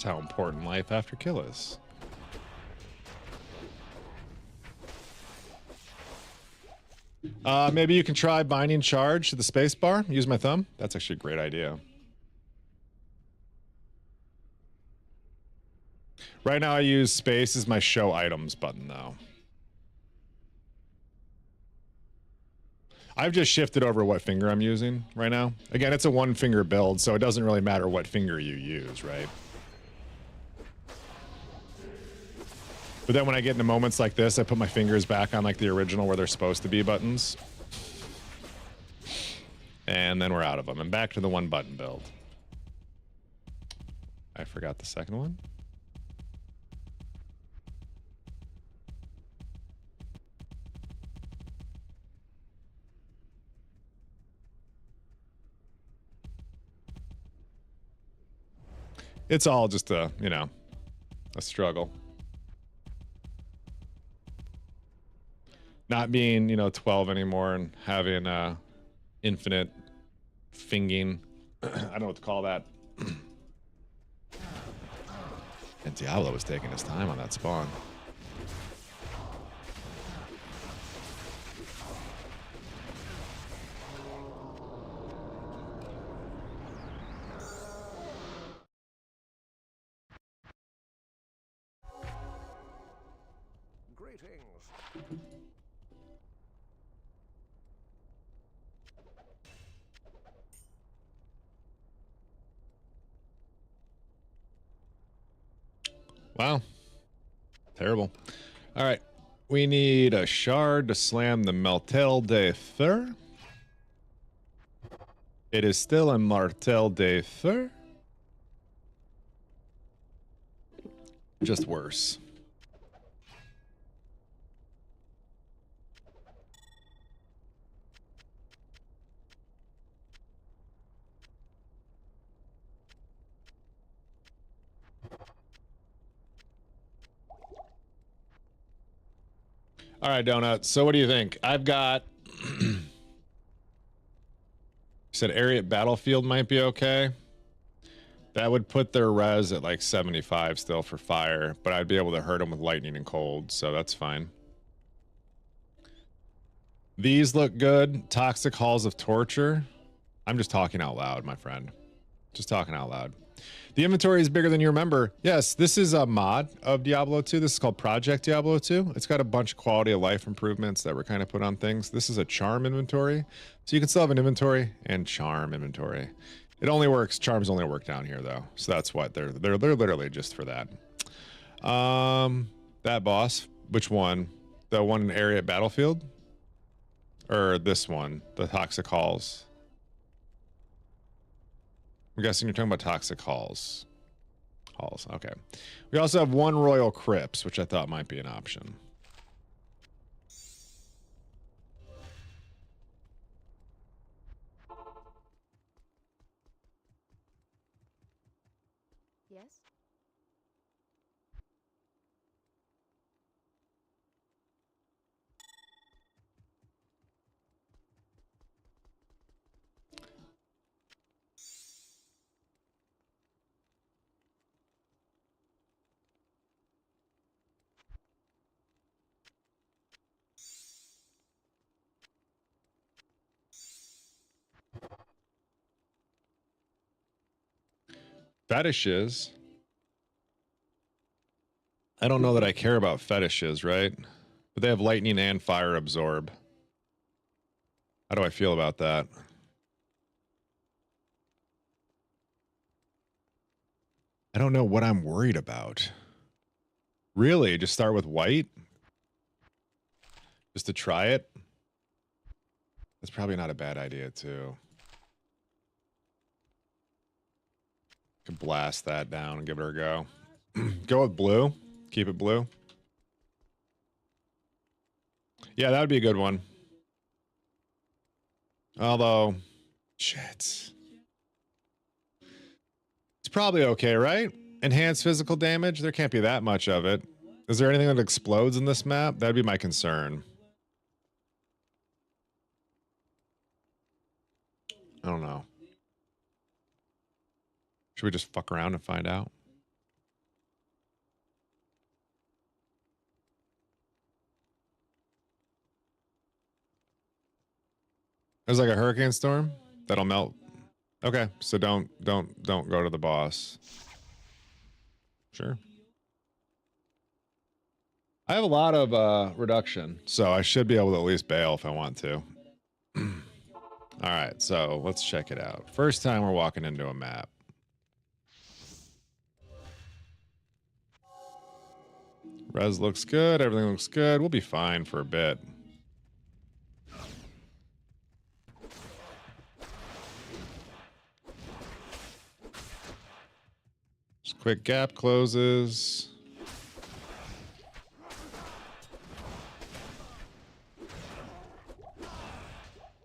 how important life after kill is. Maybe you can try binding charge to the space bar. Use my thumb. That's actually a great idea. Right now I use space as my show items button though. I've just shifted over what finger I'm using right now. Again, it's a one finger build, so it doesn't really matter what finger you use, right? But then when I get into moments like this, I put my fingers back on like the original where they're supposed to be buttons. And then we're out of them and back to the one button build. I forgot the second one. It's all just a, you know, a struggle. Not being, you know, 12 anymore and having infinite finging. I don't know what to call that. And Diablo was taking his time on that spawn. Wow. Terrible. All right. We need a shard to slam the Martel de Feu. It is still a Martel de Feu. Just worse. All right, Donut. So what do you think? I've got... You said Ariat Battlefield might be okay. That would put their res at like 75 still for fire, but I'd be able to hurt them with lightning and cold, so that's fine. These look good. Toxic Halls of Torture. I'm just talking out loud, my friend. Just talking out loud. The inventory is bigger than you remember. Yes, this is a mod of Diablo 2. This is called Project Diablo 2. It's got a bunch of quality of life improvements that were kind of put on things. This is a charm inventory. So you can still have an inventory and charm inventory. It only works, charms only work down here though. So that's what they're literally just for that. That boss, which one? The one in Ariat Battlefield? Or this one, the Toxic Halls? I'm guessing you're talking about Toxic Halls. Halls, okay. We also have one Royal Crypts, which I thought might be an option. Yes? Fetishes. I don't know that I care about fetishes, right? But they have lightning and fire absorb. How do I feel about that? I don't know what I'm worried about. Really? Just start with white? Just to try it? That's probably not a bad idea, too. Could blast that down and give it a go. Go with blue. Keep it blue. Yeah, that would be a good one. Although, shit. It's probably okay, right? Enhanced physical damage? There can't be that much of it. Is there anything that explodes in this map? That'd be my concern. I don't know. Should we just fuck around and find out? There's like a hurricane storm that'll melt. Okay, so don't go to the boss. Sure. I have a lot of reduction, so I should be able to at least bail if I want to. All right, so let's check it out. First time we're walking into a map. Res looks good, everything looks good. We'll be fine for a bit. Just quick gap closes.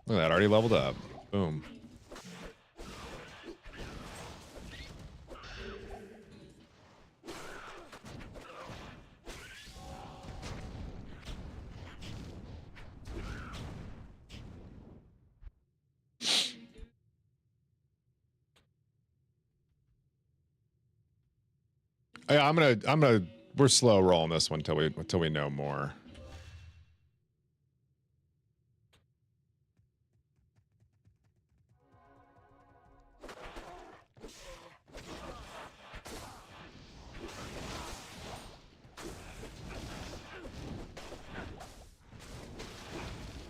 Look at that, already leveled up. Boom. Yeah, we're slow rolling this one until we know more.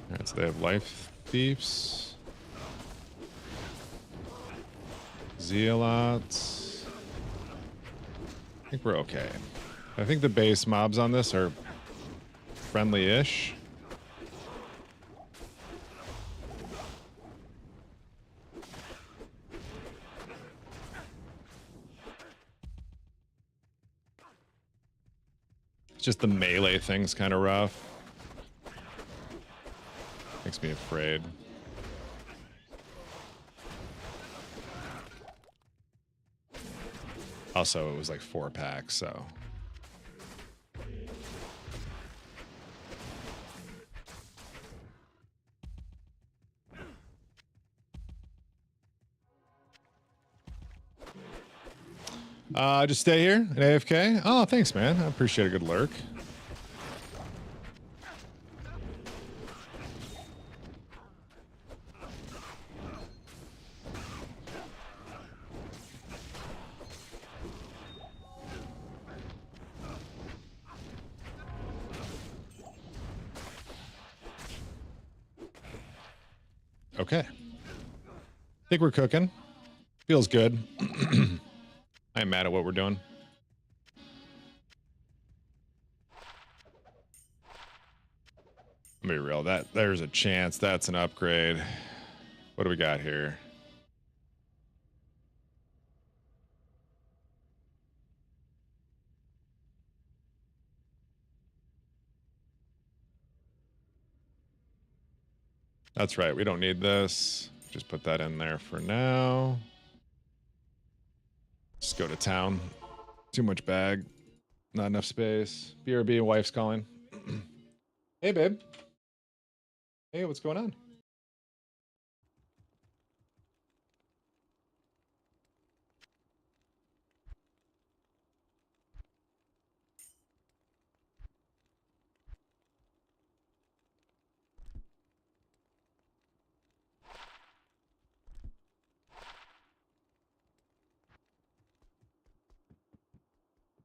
All right, so they have life thieves, zealots. I think we're okay. I think the base mobs on this are friendly-ish. It's just the melee thing's kind of rough. Makes me afraid. Also, it was like 4 packs, so. Just stay here at AFK. Oh, thanks, man. I appreciate a good lurk. Okay. I think we're cooking. Feels good. I am mad at what we're doing. Let me be real. There's a chance that's an upgrade. What do we got here? That's right. We don't need this. Just put that in there for now. Just go to town. Too much bag. Not enough space. BRB, wife's calling. Hey, babe. Hey, what's going on?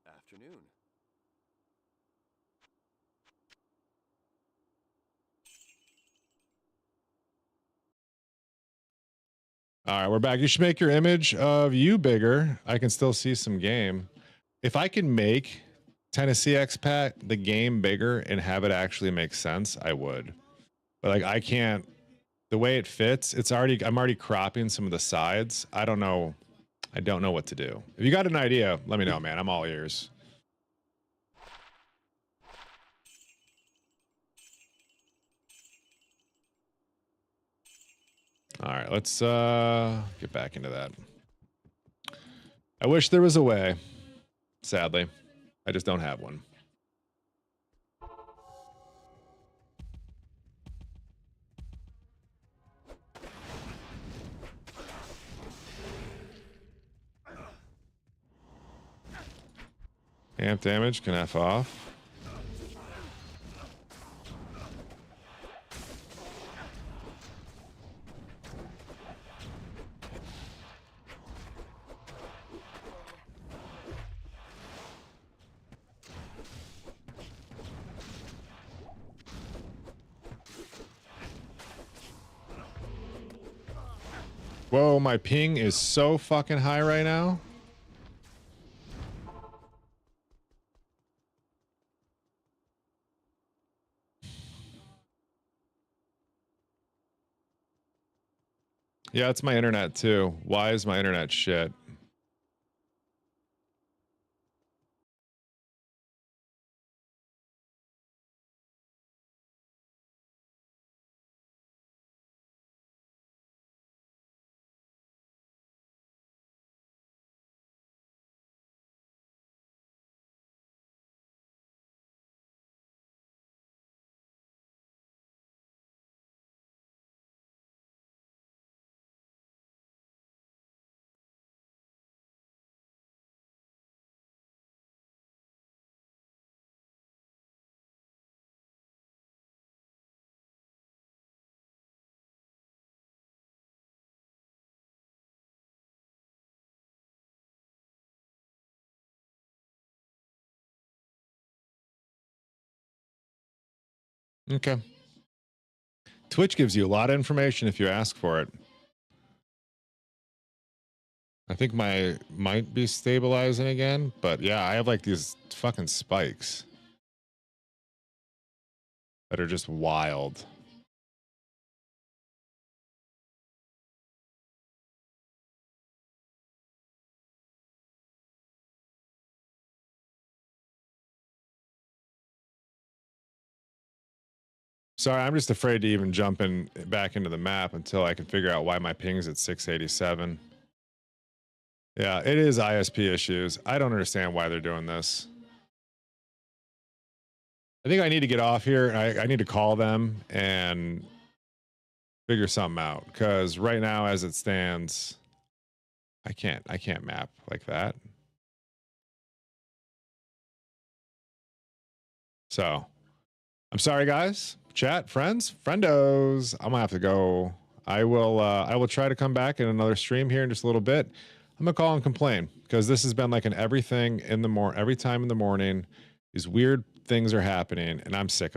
Afternoon. All right, we're back. You should make your image of you bigger. I can still see some game. If I can make Tennessee expat the game bigger and have it actually make sense, I would. But like I can't. The way it fits, I'm already cropping some of the sides. I don't know what to do. If you got an idea, let me know, man. I'm all ears. All right, let's get back into that. I wish there was a way. Sadly, I just don't have one. Amp damage can F off. Whoa, my ping is so fucking high right now. Yeah, it's my internet too. Why is my internet shit? Okay. Twitch gives you a lot of information if you ask for it. I think my might be stabilizing again, but yeah, I have like these fucking spikes that are just wild. Sorry, I'm just afraid to even jump in back into the map until I can figure out why my ping's at 687. Yeah, it is ISP issues. I don't understand why they're doing this. I think I need to get off here. I need to call them and figure something out, because right now as it stands, I can't map like that. So I'm sorry, guys. Chat, friends, friendos. I'm gonna have to go. I will try to come back in another stream here in just a little bit. I'm gonna call and complain, because this has been like an everything in the every time in the morning. These weird things are happening, and I'm sick of it.